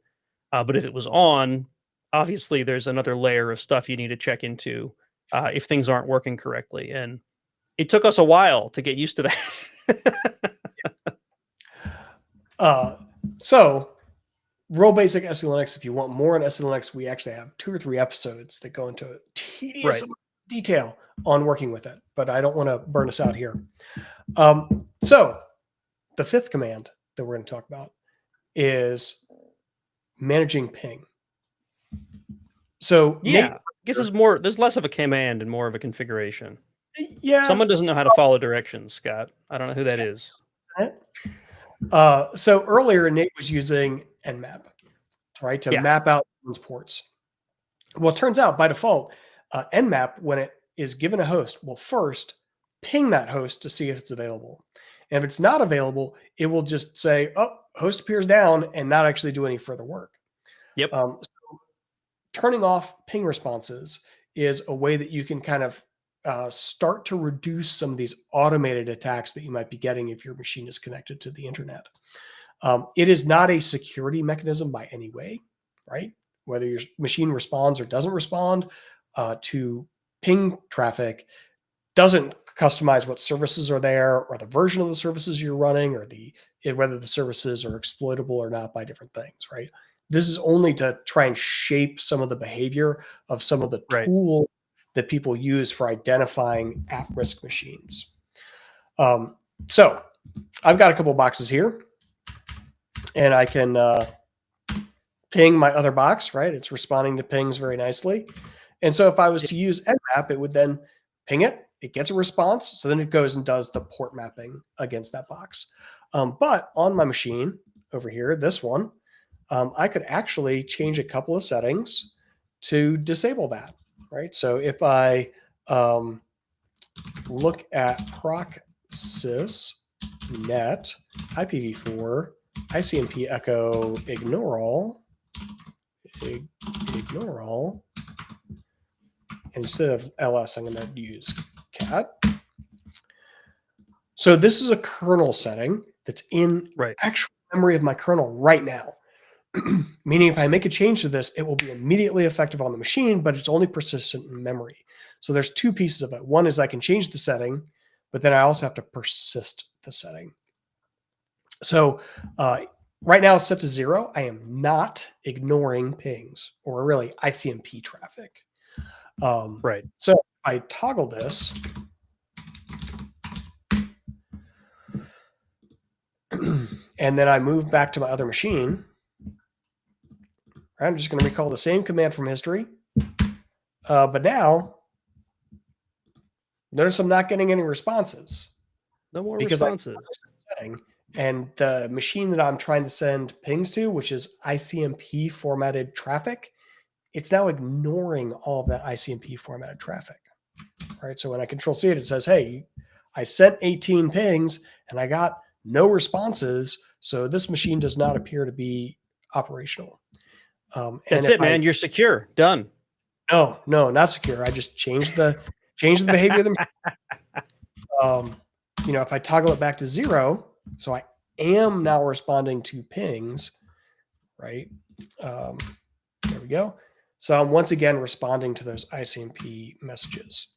But if it was on, obviously there's another layer of stuff you need to check into if things aren't working correctly. And it took us a while to get used to that. So real basic SE Linux, if you want more on SE Linux, we actually have 2 or 3 episodes that go into tedious detail on working with it, but I don't want to burn us out here. So the 5th command that we're going to talk about is managing ping. So I guess there's less of a command and more of a configuration. Yeah. Someone doesn't know how to follow directions, Scott. I don't know who that is. So earlier, Nate was using Nmap, right, to map out those ports. Well, it turns out by default, Nmap, when it is given a host, will first ping that host to see if it's available. And if it's not available, it will just say, oh, host appears down, and not actually do any further work. Yep. So turning off ping responses is a way that you can kind of start to reduce some of these automated attacks that you might be getting if your machine is connected to the internet. It is not a security mechanism by any way, right? Whether your machine responds or doesn't respond to ping traffic doesn't customize what services are there, or the version of the services you're running, or whether the services are exploitable or not by different things, right? This is only to try and shape some of the behavior of some of the tools that people use for identifying at-risk machines. So I've got a couple boxes here, and I can ping my other box, right? It's responding to pings very nicely. And so if I was to use Nmap, it would then ping it. It gets a response. So then it goes and does the port mapping against that box. But on my machine over here, this one, I could actually change a couple of settings to disable that, right? So if I look at proc sys net IPv4 ICMP echo ignore all, instead of ls, I'm going to use cat. So this is a kernel setting that's in actual memory of my kernel right now. Meaning if I make a change to this, it will be immediately effective on the machine, but it's only persistent in memory. So there's two pieces of it. One is I can change the setting, but then I also have to persist the setting. So right now it's set to 0. I am not ignoring pings or really ICMP traffic. So if I toggle this, and then I move back to my other machine, I'm just going to recall the same command from history. But now, notice I'm not getting any responses. No more responses. Setting, and the machine that I'm trying to send pings to, which is ICMP formatted traffic, it's now ignoring all of that ICMP formatted traffic. Right. So when I control C it says, hey, I sent 18 pings and I got no responses. So this machine does not appear to be operational. That's it, man. You're secure. Done. No, not secure. I just changed the behavior of the machine. If I toggle it back to 0, so I am now responding to pings, right? There we go. So I'm once again responding to those ICMP messages.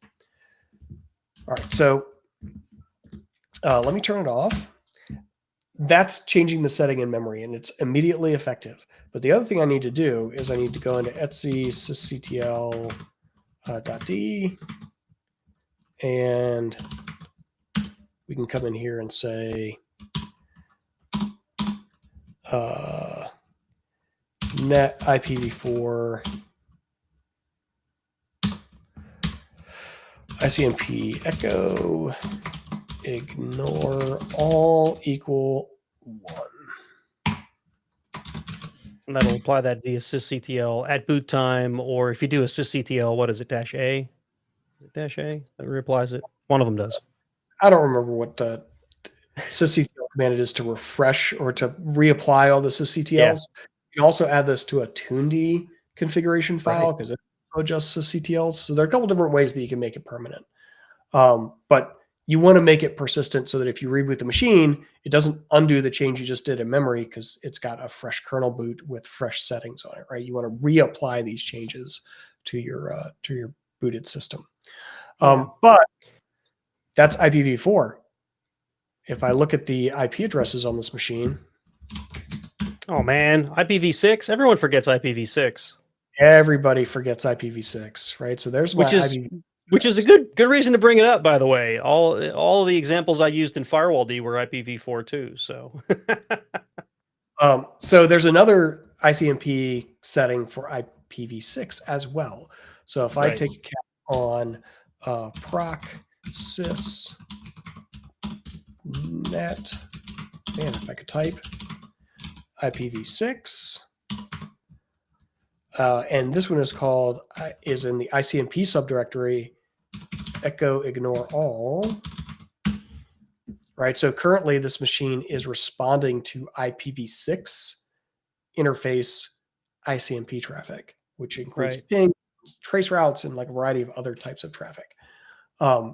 All right, so let me turn it off. That's changing the setting in memory, and it's immediately effective. But the other thing I need to do is I need to go into etc sysctl .d, and we can come in here and say net IPv4 ICMP echo ignore all equal 1. And that'll apply that via sysctl at boot time, or if you do a sysctl, what is it, -a? -a that reapplies it. One of them does. I don't remember what the sysctl command is to refresh or to reapply all the sysctls. Yeah. You can also add this to a tuned configuration file because it adjusts sysctls. So there are a couple different ways that you can make it permanent. But you want to make it persistent so that if you reboot the machine, it doesn't undo the change you just did in memory because it's got a fresh kernel boot with fresh settings on it, right? You want to reapply these changes to your booted system. But that's IPv4. If I look at the IP addresses on this machine. Oh man, IPv6. Everyone forgets IPv6. Everybody forgets IPv6, right? So there's which is a good reason to bring it up, by the way. All the examples I used in FirewallD were IPv4 too. So, so there's another ICMP setting for IPv6 as well. So if I take a cap on proc sys net, man, if I could type IPv6, and this one is called is in the ICMP subdirectory echo ignore all. Right. So currently this machine is responding to IPv6 interface ICMP traffic, which includes ping, trace routes, and like a variety of other types of traffic.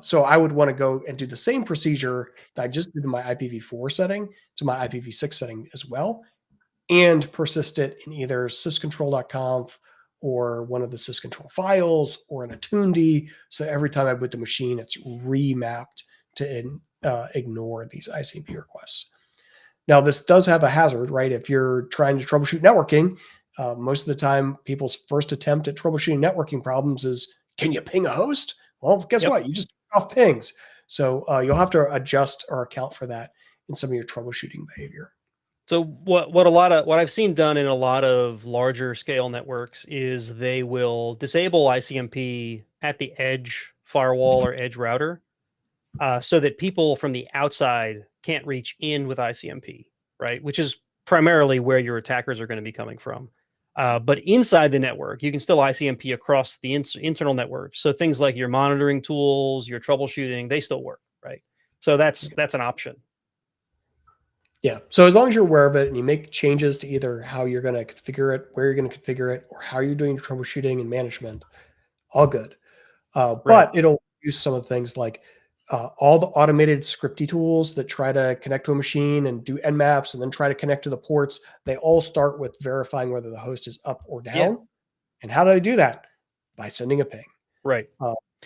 So I would want to go and do the same procedure that I just did in my IPv4 setting to my IPv6 setting as well, and persist it in either syscontrol.conf or one of the syscontrol files or in a tuned. So every time I boot the machine, it's remapped to ignore these ICMP requests. Now, this does have a hazard, right? If you're trying to troubleshoot networking, most of the time, people's first attempt at troubleshooting networking problems is, can you ping a host? Well, guess what? You just turn off pings. So you'll have to adjust or account for that in some of your troubleshooting behavior. So what I've seen done in a lot of larger scale networks is they will disable ICMP at the edge firewall or edge router, so that people from the outside can't reach in with ICMP, right? Which is primarily where your attackers are going to be coming from. But inside the network, you can still ICMP across the internal network. So things like your monitoring tools, your troubleshooting, they still work, right? So that's an option. Yeah. So as long as you're aware of it and you make changes to either how you're going to configure it, where you're going to configure it, or how you're doing your troubleshooting and management, all good. Right. But it'll use some of the things like all the automated scripty tools that try to connect to a machine and do Nmaps and then try to connect to the ports. They all start with verifying whether the host is up or down. Yeah. And how do they do that? By sending a ping. Right.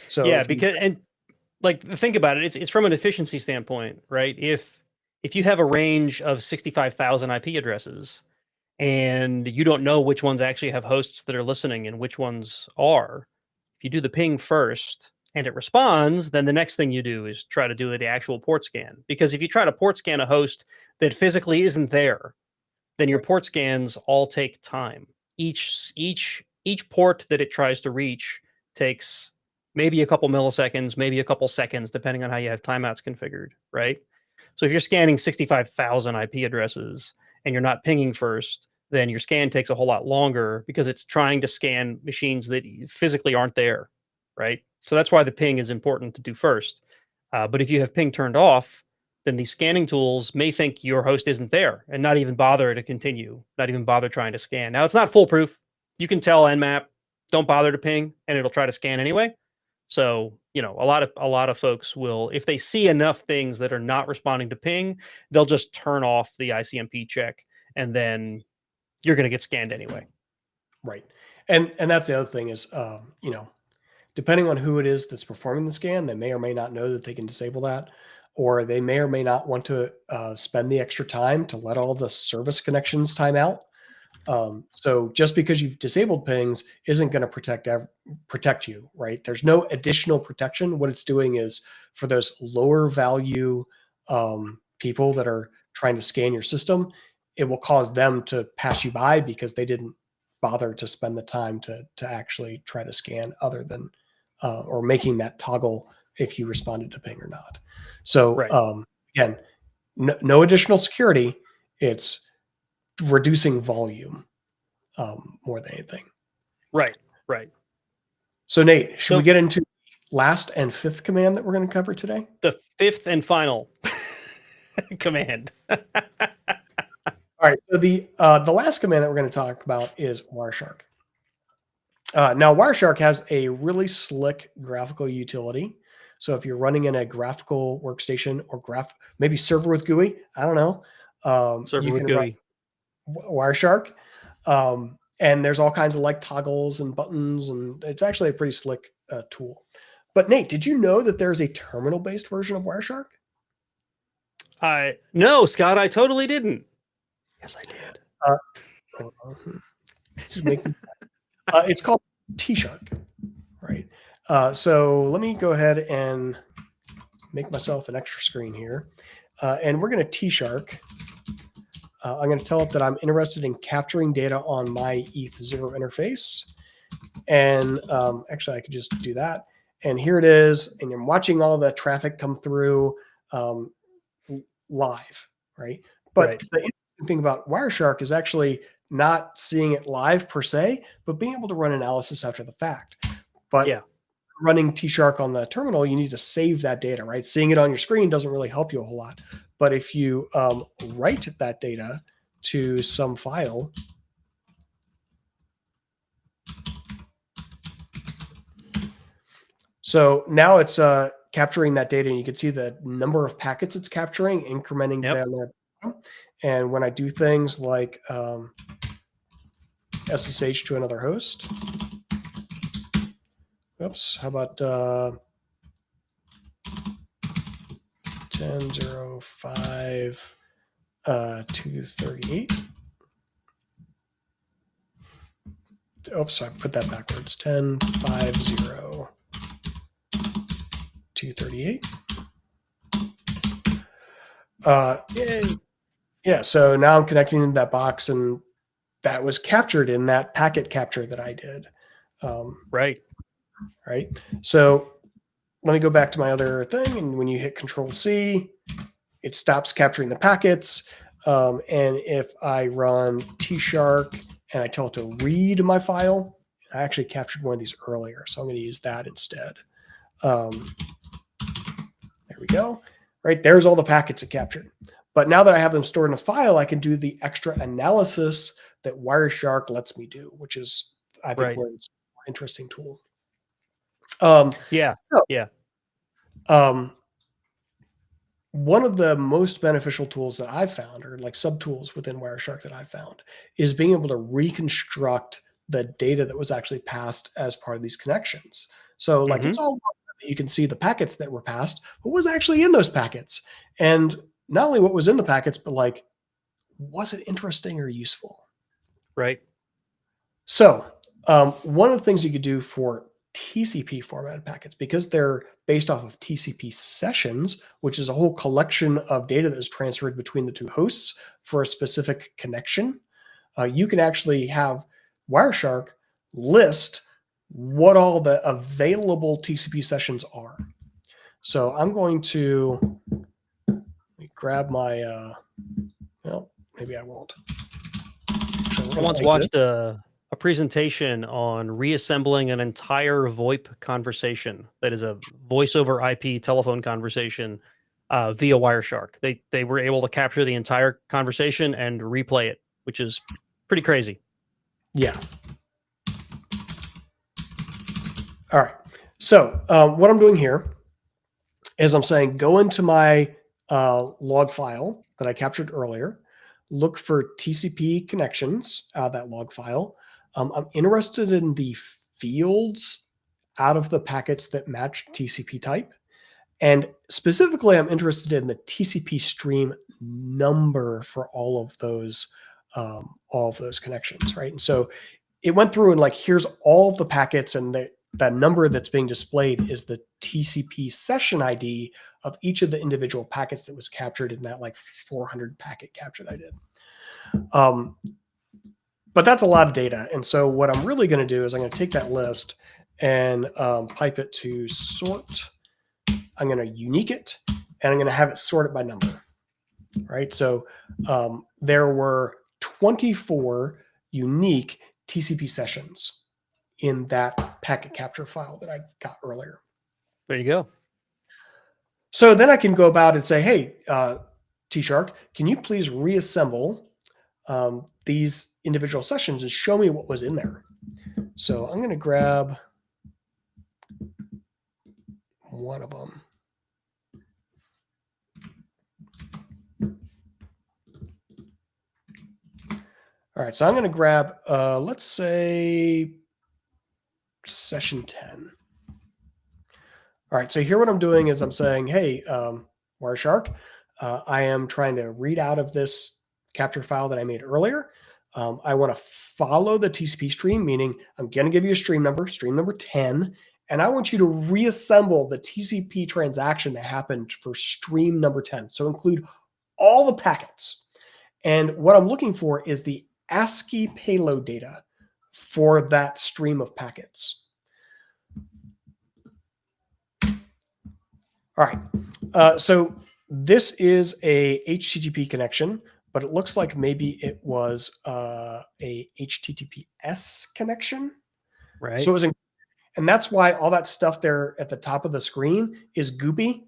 So yeah, because and like think about it, it's from an efficiency standpoint, right? If you have a range of 65,000 IP addresses and you don't know which ones actually have hosts that are listening and which ones are, if you do the ping first and it responds, then the next thing you do is try to do the actual port scan. Because if you try to port scan a host that physically isn't there, then your port scans all take time. Each port that it tries to reach takes maybe a couple milliseconds, maybe a couple seconds, depending on how you have timeouts configured, right? So if you're scanning 65,000 IP addresses and you're not pinging first, then your scan takes a whole lot longer because it's trying to scan machines that physically aren't there, right? So that's why the ping is important to do first. But if you have ping turned off, then these scanning tools may think your host isn't there and not even bother to continue, not even bother trying to scan. Now, it's not foolproof. You can tell Nmap, don't bother to ping, and it'll try to scan anyway. So, you know, a lot of folks will, if they see enough things that are not responding to ping, they'll just turn off the ICMP check, and then you're going to get scanned anyway. Right. And that's the other thing is, you know, depending on who it is that's performing the scan, they may or may not know that they can disable that, or they may or may not want to spend the extra time to let all the service connections time out. So just because you've disabled pings isn't going to protect you, right? There's no additional protection. What it's doing is for those lower value people that are trying to scan your system, it will cause them to pass you by because they didn't bother to spend the time to actually try to scan other than or making that toggle if you responded to ping or not. So right. Again, no additional security. It's reducing volume more than anything. Right. So Nate, should we get into last and fifth command that we're going to cover today? The fifth and final command. All right. So the last command that we're going to talk about is Wireshark. Now, Wireshark has a really slick graphical utility. So if you're running in a graphical workstation or maybe server with GUI, I don't know. Server with GUI. Wireshark. And there's all kinds of like toggles and buttons, and it's actually a pretty slick tool. But Nate, did you know that there's a terminal-based version of Wireshark? No, Scott, I totally didn't. Yes, I did. Just make it's called T-Shark, right? So let me go ahead and make myself an extra screen here. And we're going to T-Shark. I'm going to tell it that I'm interested in capturing data on my ETH0 interface. And actually, I could just do that. And here it is. And I'm watching all the traffic come through live, right? But the interesting thing about Wireshark is actually not seeing it live per se, but being able to run analysis after the fact. But running T-Shark on the terminal, you need to save that data, right? Seeing it on your screen doesn't really help you a whole lot. But if you write that data to some file, so now it's capturing that data, and you can see the number of packets it's capturing, incrementing them. And when I do things like SSH to another host, oops, how about 10.0.5 238? Oops, I put that backwards. 10.5.0 238. Yeah, so now I'm connecting to that box, and that was captured in that packet capture that I did. Right. So let me go back to my other thing, and when you hit Control-C, it stops capturing the packets. And if I run T-Shark and I tell it to read my file. I actually captured one of these earlier, so I'm going to use that instead. There we go. Right, there's all the packets it captured. But now that I have them stored in a file, I can do the extra analysis that Wireshark lets me do, which is, I think, where it's a more interesting tool. Yeah. One of the most beneficial tools that I've found, or like subtools within Wireshark that I've found, is being able to reconstruct the data that was actually passed as part of these connections. So like it's all, you can see the packets that were passed, what was actually in those packets. And not only what was in the packets, but like, was it interesting or useful? Right. So one of the things you could do for TCP formatted packets, because they're based off of TCP sessions, which is a whole collection of data that is transferred between the two hosts for a specific connection, you can actually have Wireshark list what all the available TCP sessions are. So I'm going to grab my, well, maybe I won't. I once watched a presentation on reassembling an entire VoIP conversation, that is a voice over IP telephone conversation, via Wireshark. They were able to capture the entire conversation and replay it, which is pretty crazy. Yeah. All right. So what I'm doing here is I'm saying go into my log file that I captured earlier, look for TCP connections out of that log file. I'm interested in the fields out of the packets that match TCP type. And specifically, I'm interested in the TCP stream number for all of those connections, right? And so it went through and like, here's all of the packets, and that number that's being displayed is the TCP session ID of each of the individual packets that was captured in that like 400 packet capture that I did. But that's a lot of data. And so what I'm really going to do is I'm going to take that list and pipe it to sort. I'm going to unique it, and I'm going to have it sorted by number, right? So there were 24 unique TCP sessions in that packet capture file that I got earlier. There you go. So then I can go about and say, hey, T-Shark, can you please reassemble these individual sessions and show me what was in there? So I'm going to grab one of them. All right, so I'm going to grab, let's say, session 10. All right, so here what I'm doing is I'm saying, hey, Wireshark, I am trying to read out of this capture file that I made earlier. I want to follow the TCP stream, meaning I'm going to give you a stream number 10, and I want you to reassemble the TCP transaction that happened for stream number 10. So include all the packets. And what I'm looking for is the ASCII payload data for that stream of packets. All right, so this is a HTTP connection, but it looks like maybe it was a HTTPS connection. Right. So it was, and that's why all that stuff there at the top of the screen is goopy,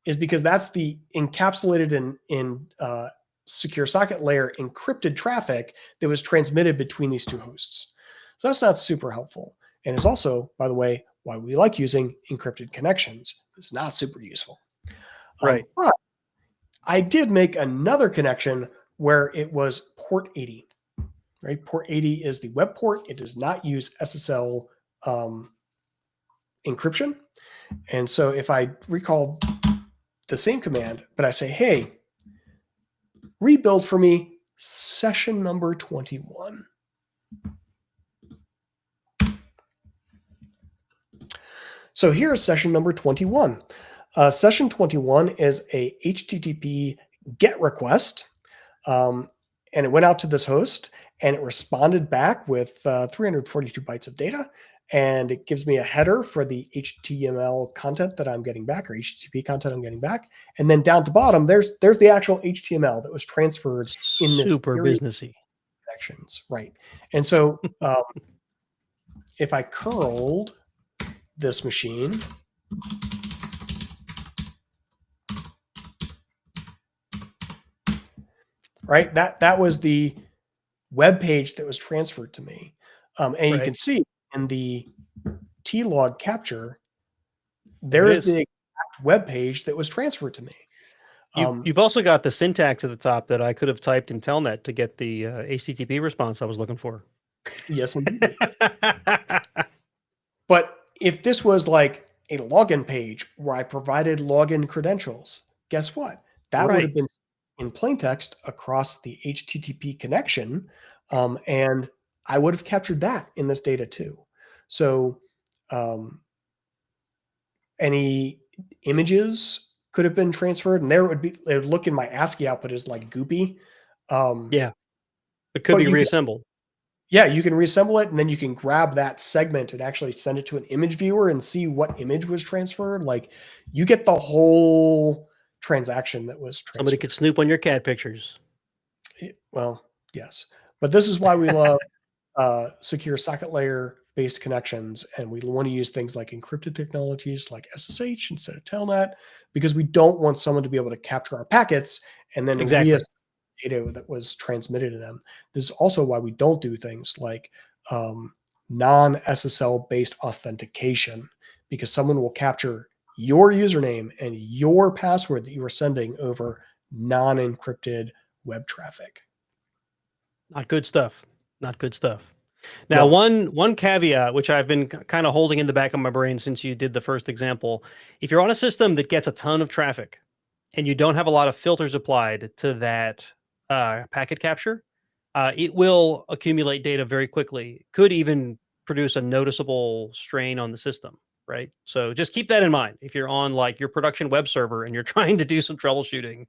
is because that's the encapsulated in secure socket layer encrypted traffic that was transmitted between these two hosts. So that's not super helpful. And it's also, by the way, why we like using encrypted connections. It's not super useful. Right. But I did make another connection where it was port 80, right? Port 80 is the web port. It does not use SSL encryption. And so if I recall the same command, but I say, hey, rebuild for me session number 21. So here's session number 21. Session 21 is a HTTP GET request, and it went out to this host, and it responded back with 342 bytes of data, and it gives me a header for the HTML content that I'm getting back, or HTTP content I'm getting back, and then down at the bottom, there's the actual HTML that was transferred in the super businessy connections, right? And so if I curled this machine, right, that was the web page that was transferred to me. And you can see in the T-log capture, there's the exact web page that was transferred to me. You've also got the syntax at the top that I could have typed in Telnet to get the HTTP response I was looking for. Yes, indeed. But if this was like a login page where I provided login credentials, guess what? That would have been in plain text across the HTTP connection, and I would have captured that in this data too. So any images could have been transferred, and it would look in my ASCII output as like goopy. Yeah, it could be reassembled. Yeah, you can reassemble it, and then you can grab that segment and actually send it to an image viewer and see what image was transferred. Like, you get the whole transaction that was transferred. Somebody could snoop on your cat pictures. Well, yes. But this is why we love secure socket layer based connections, and we want to use things like encrypted technologies like SSH instead of Telnet, because we don't want someone to be able to capture our packets and then reassign data that was transmitted to them. This is also why we don't do things like non-SSL based authentication, because someone will capture your username and your password that you are sending over non-encrypted web traffic. Not good stuff. Not good stuff. Now, one caveat, which I've been kind of holding in the back of my brain since you did the first example, if you're on a system that gets a ton of traffic and you don't have a lot of filters applied to that packet capture, it will accumulate data very quickly. Could even produce a noticeable strain on the system, right? So just keep that in mind. If you're on like your production web server and you're trying to do some troubleshooting,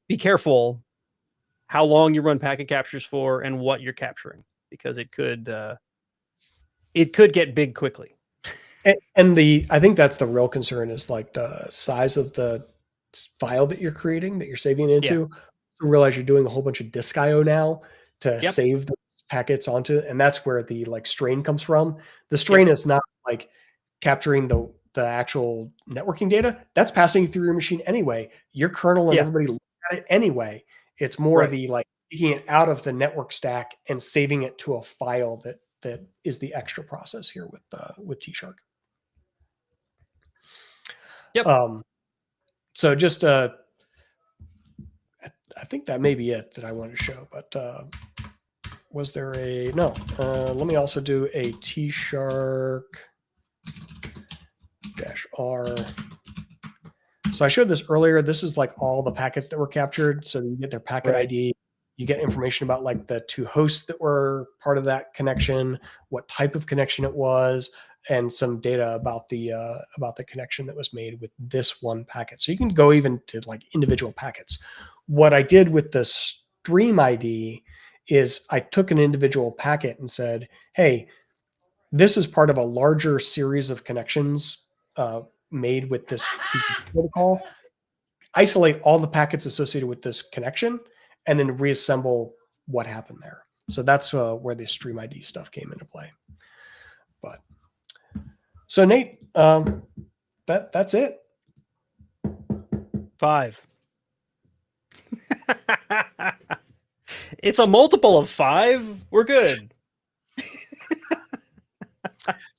be careful how long you run packet captures for and what you're capturing, because it could get big quickly. And I think that's the real concern, is like the size of the file that you're creating, that you're saving into. You realize you're doing a whole bunch of disk IO now to save the packets onto, and that's where the like strain comes from. The strain is not like capturing the actual networking data. That's passing through your machine anyway. Your kernel and everybody look at it anyway. It's more the like taking it out of the network stack and saving it to a file that is the extra process here with T-Shark. So just I think that may be it that I wanted to show, but was there a no? Let me also do a T-Shark -R. So I showed this earlier. This is like all the packets that were captured. So you get their packet ID. You get information about like the two hosts that were part of that connection, what type of connection it was, and some data about the connection that was made with this one packet. So you can go even to like individual packets. What I did with the stream ID is I took an individual packet and said, hey, this is part of a larger series of connections made with this protocol. Isolate all the packets associated with this connection and then reassemble what happened there. So that's where the stream ID stuff came into play. But so Nate, that's it. 5. It's a multiple of 5. We're good.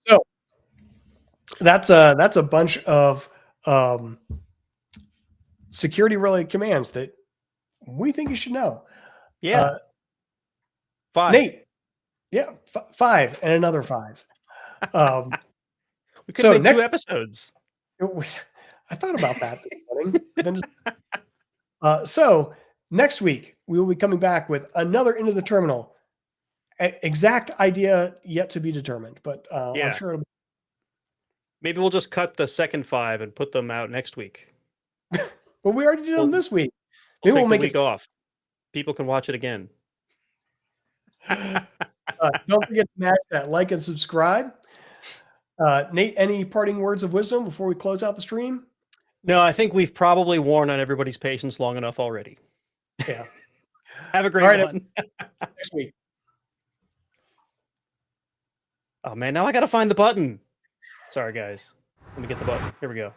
So that's a bunch of security related commands that we think you should know. 5. Nate, 5 and another 5. We could make 2 episodes. I thought about that this morning. Then so next week we will be coming back with another Into the Terminal. Exact idea yet to be determined, but I'm sure it'll be. Maybe we'll just cut the second 5 and put them out next week. Well, we already did them this week. Maybe we'll make a week off. People can watch it again. Don't forget to smash that like and subscribe. Nate, any parting words of wisdom before we close out the stream? No, I think we've probably worn on everybody's patience long enough already. Yeah. Have a great All right, one. see you next week. Oh man, now I gotta find the button. Sorry guys. Let me get the button. Here we go.